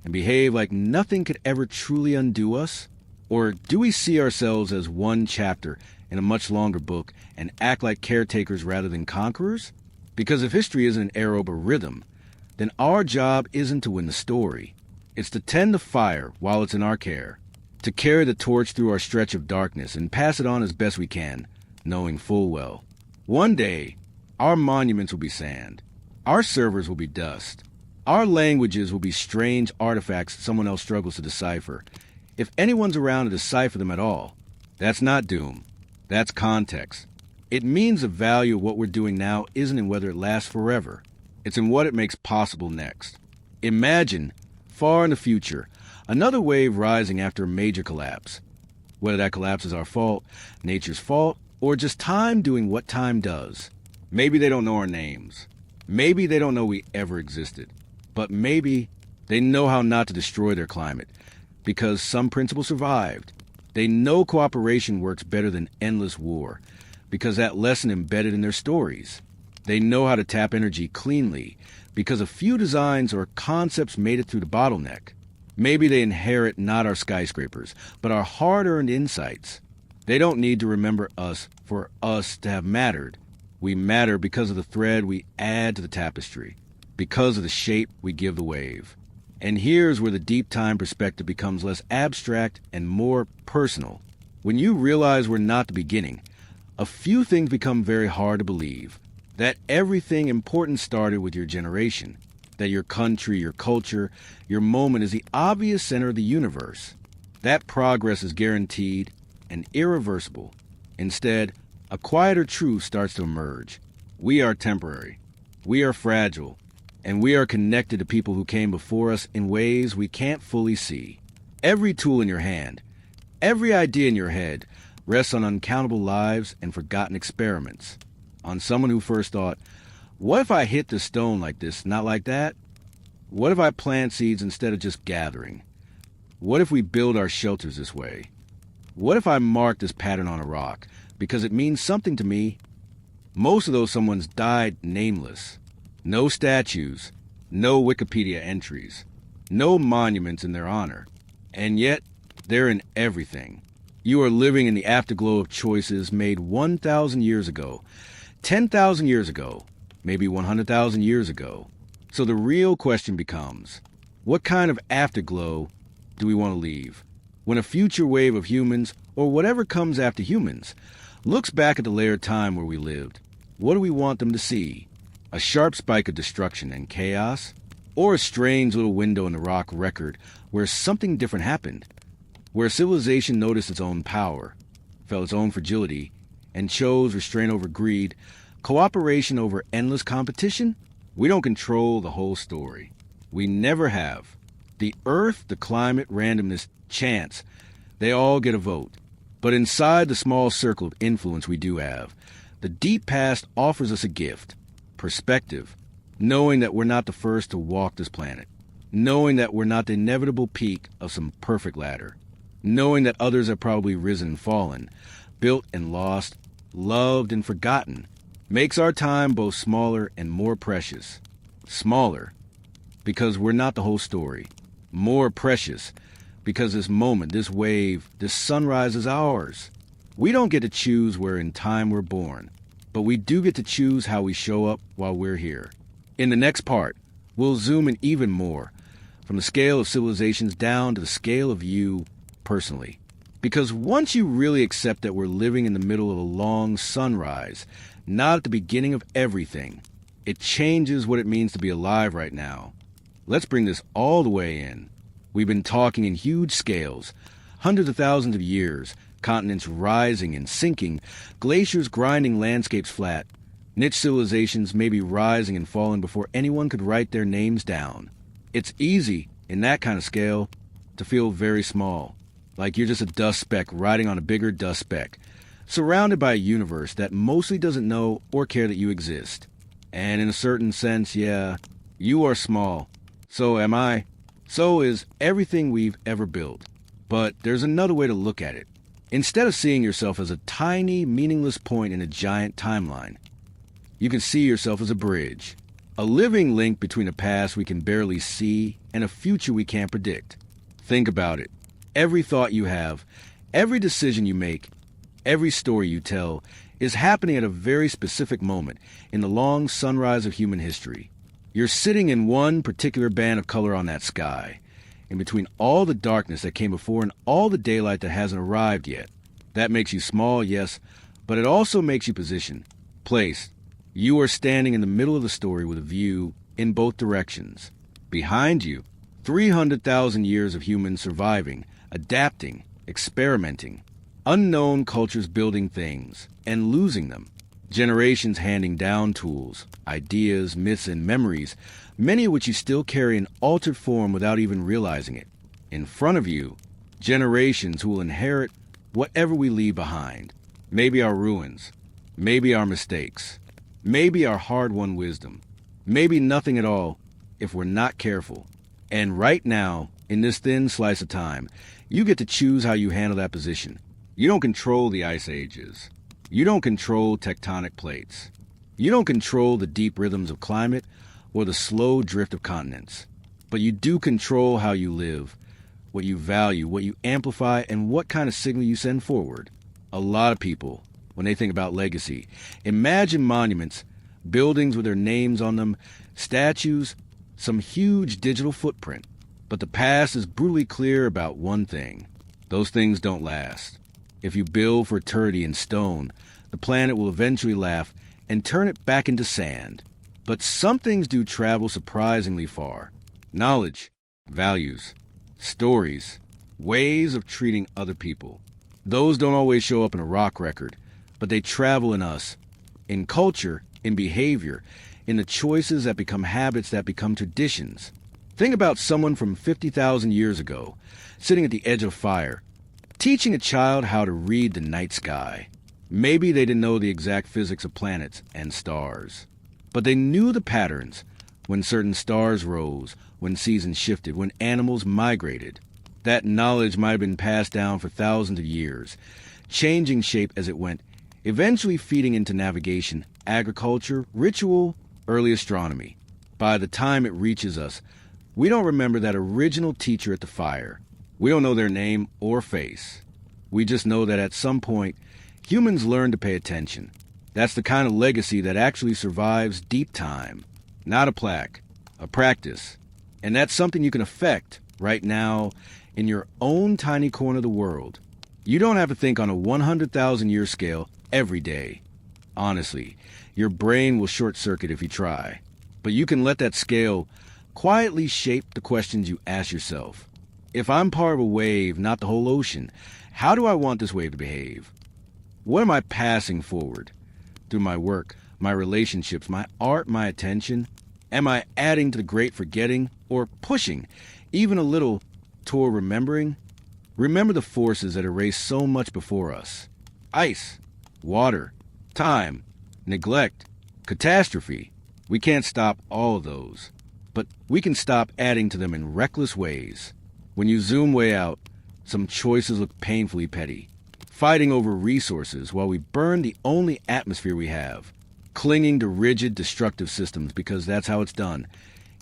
[SPEAKER 1] and behave like nothing could ever truly undo us? Or do we see ourselves as one chapter in a much longer book and act like caretakers rather than conquerors? Because if history isn't an arrow but rhythm, then our job isn't to win the story. It's to tend the fire while it's in our care, to carry the torch through our stretch of darkness and pass it on as best we can, knowing full well. One day, our monuments will be sand. Our servers will be dust. Our languages will be strange artifacts someone else struggles to decipher. If anyone's around to decipher them at all, that's not doom. That's context. It means the value of what we're doing now isn't in whether it lasts forever. It's in what it makes possible next. Imagine, far in the future, another wave rising after a major collapse. Whether that collapse is our fault, nature's fault, or just time doing what time does. Maybe they don't know our names. Maybe they don't know we ever existed. But maybe they know how not to destroy their climate, because some principle survived. They know cooperation works better than endless war, because that lesson embedded in their stories. They know how to tap energy cleanly, because a few designs or concepts made it through the bottleneck. Maybe they inherit not our skyscrapers, but our hard-earned insights. They don't need to remember us for us to have mattered. We matter because of the thread we add to the tapestry, because of the shape we give the wave. And here's where the deep time perspective becomes less abstract and more personal. When you realize we're not the beginning, a few things become very hard to believe. That everything important started with your generation. That your country, your culture, your moment is the obvious center of the universe. That progress is guaranteed and irreversible. Instead, a quieter truth starts to emerge. We are temporary. We are fragile. And we are connected to people who came before us in ways we can't fully see. Every tool in your hand, every idea in your head rests on uncountable lives and forgotten experiments. On someone who first thought, what if I hit the stone like this, not like that? What if I plant seeds instead of just gathering? What if we build our shelters this way? What if I mark this pattern on a rock because it means something to me? Most of those someones died nameless. No statues, no Wikipedia entries, no monuments in their honor. And yet, they're in everything. You are living in the afterglow of choices made 1,000 years ago, 10,000 years ago, maybe 100,000 years ago. So the real question becomes, what kind of afterglow do we want to leave? When a future wave of humans, or whatever comes after humans, looks back at the layered time where we lived, what do we want them to see? A sharp spike of destruction and chaos? Or a strange little window in the rock record where something different happened? Where civilization noticed its own power, felt its own fragility, and chose restraint over greed, cooperation over endless competition? We don't control the whole story. We never have. The earth, the climate, randomness, chance, they all get a vote. But inside the small circle of influence we do have, the deep past offers us a gift, perspective, knowing that we're not the first to walk this planet, knowing that we're not the inevitable peak of some perfect ladder, knowing that others have probably risen and fallen, built and lost, loved and forgotten, makes our time both smaller and more precious. Smaller, because we're not the whole story. More precious, because this moment, this wave, this sunrise is ours. We don't get to choose where in time we're born, but we do get to choose how we show up while we're here. In the next part, we'll zoom in even more, from the scale of civilizations down to the scale of you personally. Because once you really accept that we're living in the middle of a long sunrise, not at the beginning of everything, it changes what it means to be alive right now. Let's bring this all the way in. We've been talking in huge scales, hundreds of thousands of years, continents rising and sinking, glaciers grinding landscapes flat, niche civilizations maybe rising and falling before anyone could write their names down. It's easy, in that kind of scale, to feel very small, like you're just a dust speck riding on a bigger dust speck, surrounded by a universe that mostly doesn't know or care that you exist. And in a certain sense, yeah, you are small. So am I. So is everything we've ever built. But there's another way to look at it. Instead of seeing yourself as a tiny, meaningless point in a giant timeline, you can see yourself as a bridge. A living link between a past we can barely see and a future we can't predict. Think about it. Every thought you have, every decision you make, every story you tell is happening at a very specific moment in the long sunrise of human history. You're sitting in one particular band of color on that sky, in between all the darkness that came before and all the daylight that hasn't arrived yet. That makes you small, yes, but it also makes you positioned, placed. You are standing in the middle of the story with a view in both directions. Behind you, 300,000 years of humans surviving, adapting, experimenting, unknown cultures building things and losing them, generations handing down tools, ideas, myths, and memories, many of which you still carry in altered form without even realizing it. In front of you, generations who will inherit whatever we leave behind. Maybe our ruins, maybe our mistakes, maybe our hard-won wisdom, maybe nothing at all if we're not careful. And right now, in this thin slice of time, you get to choose how you handle that position. You don't control the ice ages. You don't control tectonic plates. You don't control the deep rhythms of climate or the slow drift of continents. But you do control how you live, what you value, what you amplify, and what kind of signal you send forward. A lot of people, when they think about legacy, imagine monuments, buildings with their names on them, statues, some huge digital footprint. But the past is brutally clear about one thing. Those things don't last. If you build for eternity in stone, the planet will eventually laugh and turn it back into sand. But some things do travel surprisingly far. Knowledge, values, stories, ways of treating other people. Those don't always show up in a rock record, but they travel in us, in culture, in behavior, in the choices that become habits that become traditions. Think about someone from 50,000 years ago, sitting at the edge of fire, teaching a child how to read the night sky. Maybe they didn't know the exact physics of planets and stars, but they knew the patterns, when certain stars rose, when seasons shifted, when animals migrated. That knowledge might have been passed down for thousands of years, changing shape as it went, eventually feeding into navigation, agriculture, ritual, early astronomy. By the time it reaches us, we don't remember that original teacher at the fire. We don't know their name or face. We just know that at some point, humans learned to pay attention. That's the kind of legacy that actually survives deep time. Not a plaque, a practice. And that's something you can affect right now in your own tiny corner of the world. You don't have to think on a 100,000-year scale every day. Honestly, your brain will short-circuit if you try. But you can let that scale quietly shape the questions you ask yourself. If I'm part of a wave, not the whole ocean, how do I want this wave to behave? What am I passing forward? Through my work, my relationships, my art, my attention? Am I adding to the great forgetting or pushing, even a little, toward remembering? Remember the forces that erase so much before us. Ice, water, time, neglect, catastrophe. We can't stop all of those, but we can stop adding to them in reckless ways. When you zoom way out, some choices look painfully petty. Fighting over resources while we burn the only atmosphere we have. Clinging to rigid, destructive systems because that's how it's done,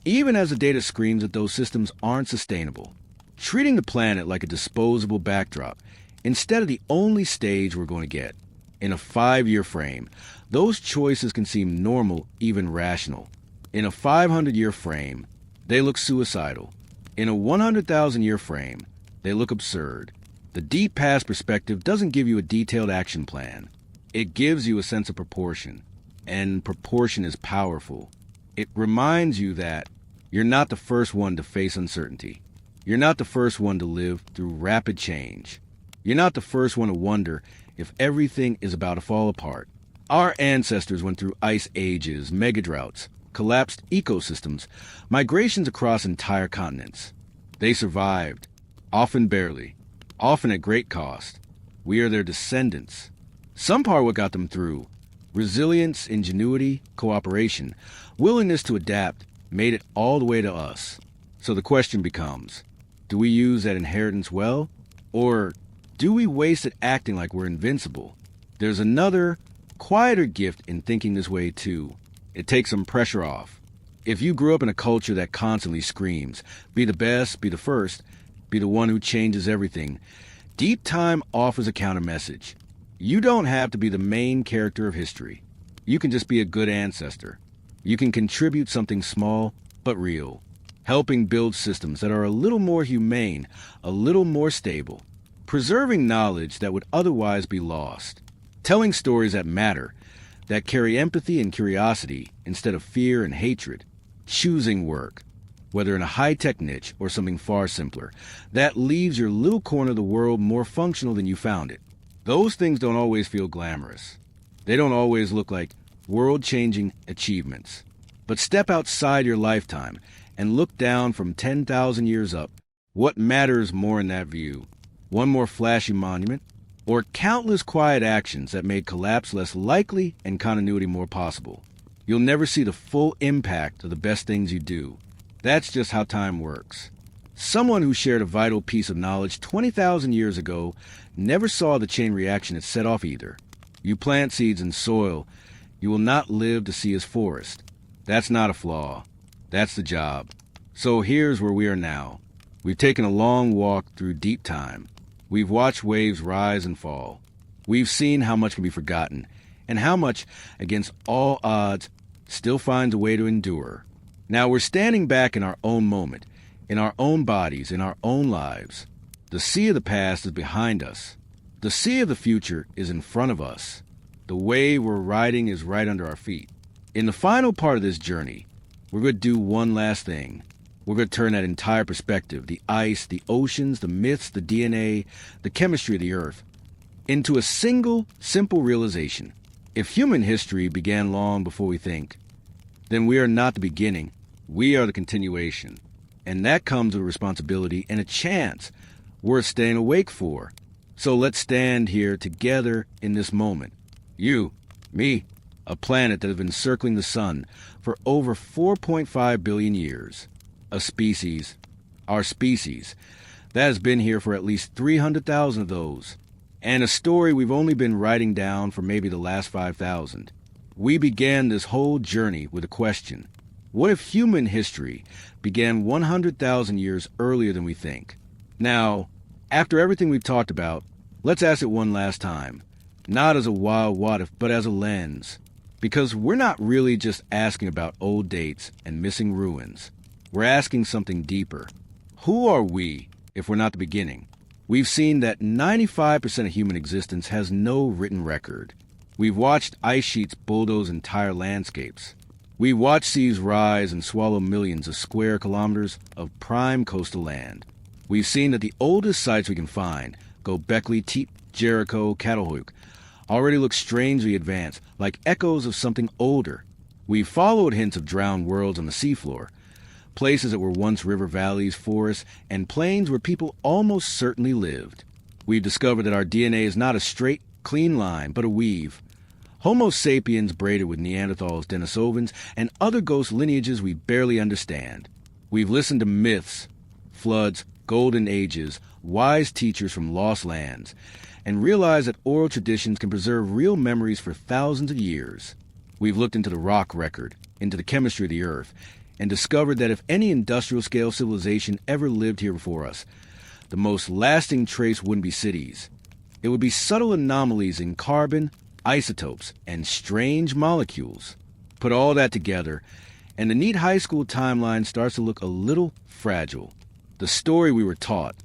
[SPEAKER 1] even as the data screams that those systems aren't sustainable. Treating the planet like a disposable backdrop instead of the only stage we're going to get. In a 5-year frame, those choices can seem normal, even rational. In a 500-year frame, they look suicidal. In a 100,000-year frame, they look absurd. The deep past perspective doesn't give you a detailed action plan. It gives you a sense of proportion. And proportion is powerful. It reminds you that you're not the first one to face uncertainty. You're not the first one to live through rapid change. You're not the first one to wonder if everything is about to fall apart. Our ancestors went through ice ages, megadroughts, collapsed ecosystems, migrations across entire continents. They survived, often barely, often at great cost. We are their descendants. Some part what got them through. Resilience, ingenuity, cooperation, willingness to adapt made it all the way to us. So the question becomes, do we use that inheritance well? Or do we waste it acting like we're invincible? There's another, quieter gift in thinking this way too. It takes some pressure off. If you grew up in a culture that constantly screams, be the best, be the first, be the one who changes everything, deep time offers a counter message. You don't have to be the main character of history. You can just be a good ancestor. You can contribute something small but real, helping build systems that are a little more humane, a little more stable, preserving knowledge that would otherwise be lost, telling stories that matter, that carry empathy and curiosity instead of fear and hatred, choosing work, whether in a high-tech niche or something far simpler, that leaves your little corner of the world more functional than you found it. Those things don't always feel glamorous. They don't always look like world-changing achievements. But step outside your lifetime and look down from 10,000 years up. What matters more in that view? One more flashy monument? Or countless quiet actions that made collapse less likely and continuity more possible? You'll never see the full impact of the best things you do. That's just how time works. Someone who shared a vital piece of knowledge 20,000 years ago never saw the chain reaction it set off either. You plant seeds in soil, you will not live to see his forest. That's not a flaw. That's the job. So here's where we are now. We've taken a long walk through deep time. We've watched waves rise and fall. We've seen how much can be forgotten, and how much, against all odds, still finds a way to endure. Now we're standing back in our own moment, in our own bodies, in our own lives. The sea of the past is behind us. The sea of the future is in front of us. The wave we're riding is right under our feet. In the final part of this journey, we're going to do one last thing. We're going to turn that entire perspective, the ice, the oceans, the myths, the DNA, the chemistry of the earth, into a single, simple realization. If human history began long before we think, then we are not the beginning. We are the continuation. And that comes with responsibility and a chance worth staying awake for. So let's stand here together in this moment. You, me, a planet that has been circling the sun for over 4.5 billion years. A species, our species, that has been here for at least 300,000 of those. And a story we've only been writing down for maybe the last 5,000. We began this whole journey with a question. What if human history began 100,000 years earlier than we think? Now, after everything we've talked about, let's ask it one last time. Not as a wild what if, but as a lens. Because we're not really just asking about old dates and missing ruins. We're asking something deeper. Who are we if we're not the beginning? We've seen that 95% of human existence has no written record. We've watched ice sheets bulldoze entire landscapes. We watch seas rise and swallow millions of square kilometers of prime coastal land. We've seen that the oldest sites we can find, Göbekli Tepe, Jericho, Catalhoyuk, already look strangely advanced, like echoes of something older. We've followed hints of drowned worlds on the seafloor, places that were once river valleys, forests, and plains where people almost certainly lived. We've discovered that our DNA is not a straight, clean line, but a weave. Homo sapiens braided with Neanderthals, Denisovans, and other ghost lineages we barely understand. We've listened to myths, floods, golden ages, wise teachers from lost lands, and realized that oral traditions can preserve real memories for thousands of years. We've looked into the rock record, into the chemistry of the earth, and discovered that if any industrial-scale civilization ever lived here before us, the most lasting trace wouldn't be cities. It would be subtle anomalies in carbon, isotopes, and strange molecules. Put all that together, and the neat high school timeline starts to look a little fragile. The story we were taught,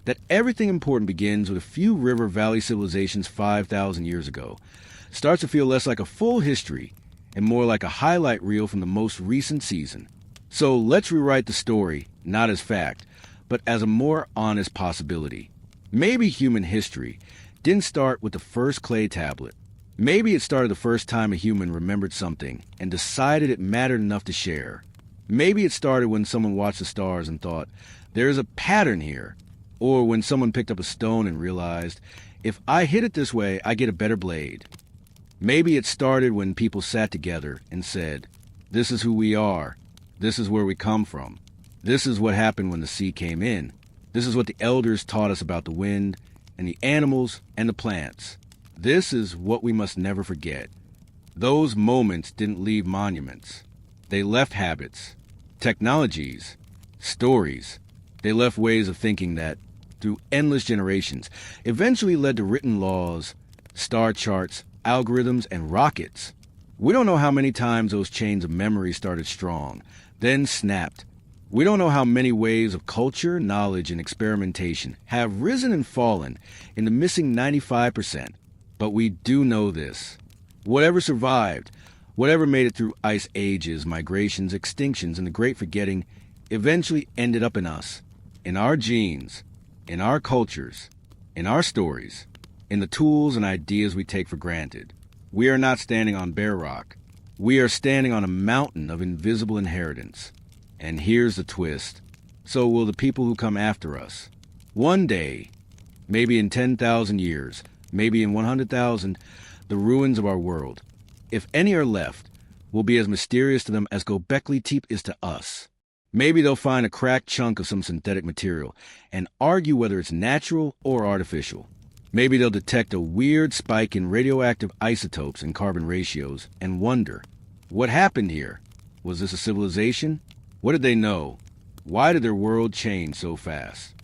[SPEAKER 1] that everything important begins with a few river valley civilizations 5,000 years ago, starts to feel less like a full history and more like a highlight reel from the most recent season. So let's rewrite the story, not as fact, but as a more honest possibility. Maybe human history didn't start with the first clay tablet. Maybe it started the first time a human remembered something and decided it mattered enough to share. Maybe it started when someone watched the stars and thought, there's a pattern here. Or when someone picked up a stone and realized, if I hit it this way, I get a better blade. Maybe it started when people sat together and said, this is who we are. This is where we come from. This is what happened when the sea came in. This is what the elders taught us about the wind and the animals and the plants. This is what we must never forget. Those moments didn't leave monuments. They left habits, technologies, stories. They left ways of thinking that, through endless generations, eventually led to written laws, star charts, algorithms, and rockets. We don't know how many times those chains of memory started strong, then snapped. We don't know how many waves of culture, knowledge, and experimentation have risen and fallen in the missing 95%. But we do know this. Whatever survived, whatever made it through ice ages, migrations, extinctions, and the great forgetting, eventually ended up in us, in our genes, in our cultures, in our stories, in the tools and ideas we take for granted. We are not standing on bare rock. We are standing on a mountain of invisible inheritance. And here's the twist. So will the people who come after us. One day, maybe in 10,000 years, maybe in 100,000, the ruins of our world, if any are left, will be as mysterious to them as Göbekli Tepe is to us. Maybe they'll find a cracked chunk of some synthetic material and argue whether it's natural or artificial. Maybe they'll detect a weird spike in radioactive isotopes and carbon ratios and wonder, what happened here? Was this a civilization? What did they know? Why did their world change so fast?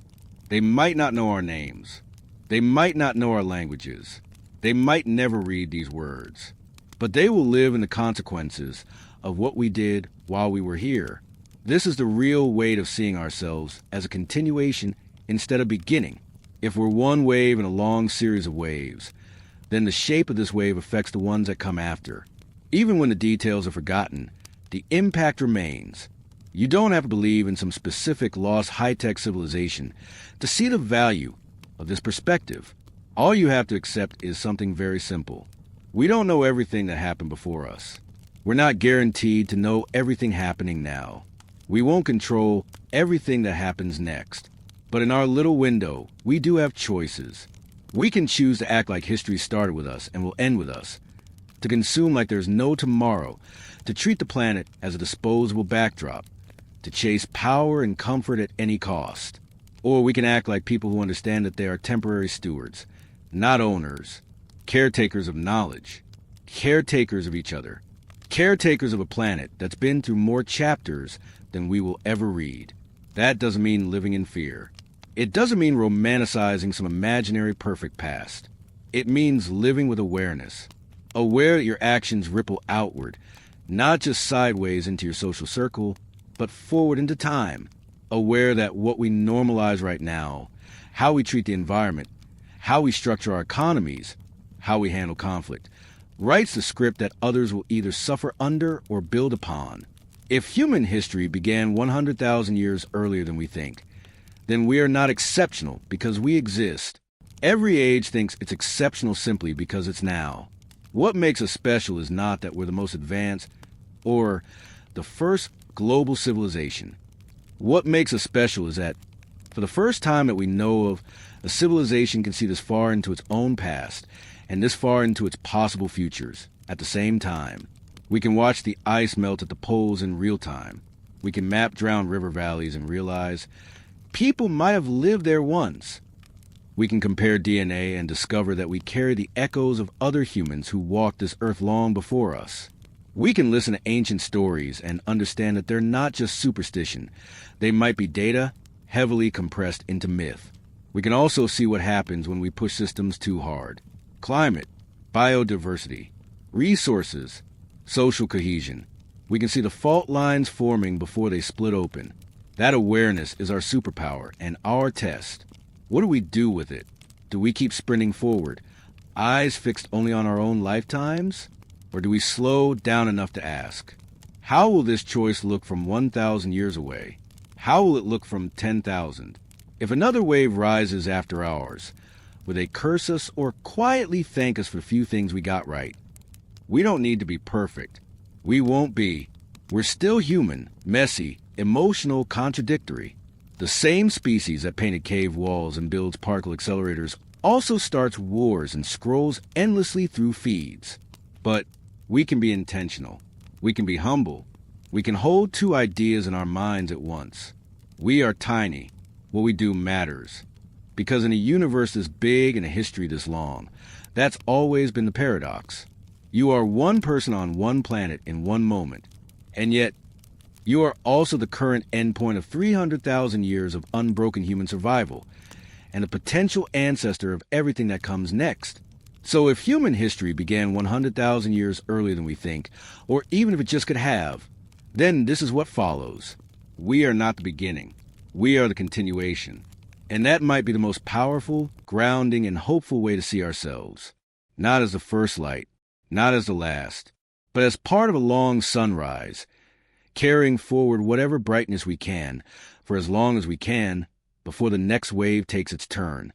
[SPEAKER 1] They might not know our names. They might not know our languages. They might never read these words. But they will live in the consequences of what we did while we were here. This is the real weight of seeing ourselves as a continuation instead of beginning. If we're one wave in a long series of waves, then the shape of this wave affects the ones that come after. Even when the details are forgotten, the impact remains. You don't have to believe in some specific lost high-tech civilization to see the value of this perspective. All you have to accept is something very simple. We don't know everything that happened before us. We're not guaranteed to know everything happening now. We won't control everything that happens next. But in our little window, we do have choices. We can choose to act like history started with us and will end with us, to consume like there's no tomorrow, to treat the planet as a disposable backdrop, to chase power and comfort at any cost. Or we can act like people who understand that they are temporary stewards, not owners, caretakers of knowledge, caretakers of each other, caretakers of a planet that's been through more chapters than we will ever read. That doesn't mean living in fear. It doesn't mean romanticizing some imaginary perfect past. It means living with awareness, aware that your actions ripple outward, not just sideways into your social circle, but forward into time, aware that what we normalize right now, how we treat the environment, how we structure our economies, how we handle conflict, writes the script that others will either suffer under or build upon. If human history began 100,000 years earlier than we think, then we are not exceptional because we exist. Every age thinks it's exceptional simply because it's now. What makes us special is not that we're the most advanced or the first global civilization. What makes us special is that, for the first time that we know of, a civilization can see this far into its own past and this far into its possible futures at the same time. We can watch the ice melt at the poles in real time. We can map drowned river valleys and realize people might have lived there once. We can compare DNA and discover that we carry the echoes of other humans who walked this earth long before us. We can listen to ancient stories and understand that they're not just superstition. They might be data heavily compressed into myth. We can also see what happens when we push systems too hard. Climate, biodiversity, resources, social cohesion. We can see the fault lines forming before they split open. That awareness is our superpower and our test. What do we do with it? Do we keep sprinting forward, eyes fixed only on our own lifetimes? Or do we slow down enough to ask, how will this choice look from 1,000 years away? How will it look from 10,000? If another wave rises after ours, will they curse us or quietly thank us for the few things we got right? We don't need to be perfect. We won't be. We're still human, messy, emotional, contradictory. The same species that painted cave walls and builds particle accelerators also starts wars and scrolls endlessly through feeds. But we can be intentional. We can be humble. We can hold two ideas in our minds at once. We are tiny. What we do matters. Because in a universe this big and a history this long, that's always been the paradox. You are one person on one planet in one moment, and yet you are also the current endpoint of 300,000 years of unbroken human survival, and a potential ancestor of everything that comes next. So if human history began 100,000 years earlier than we think, or even if it just could have, then this is what follows. We are not the beginning. We are the continuation. And that might be the most powerful, grounding, and hopeful way to see ourselves. Not as the first light, not as the last, but as part of a long sunrise, carrying forward whatever brightness we can, for as long as we can, before the next wave takes its turn.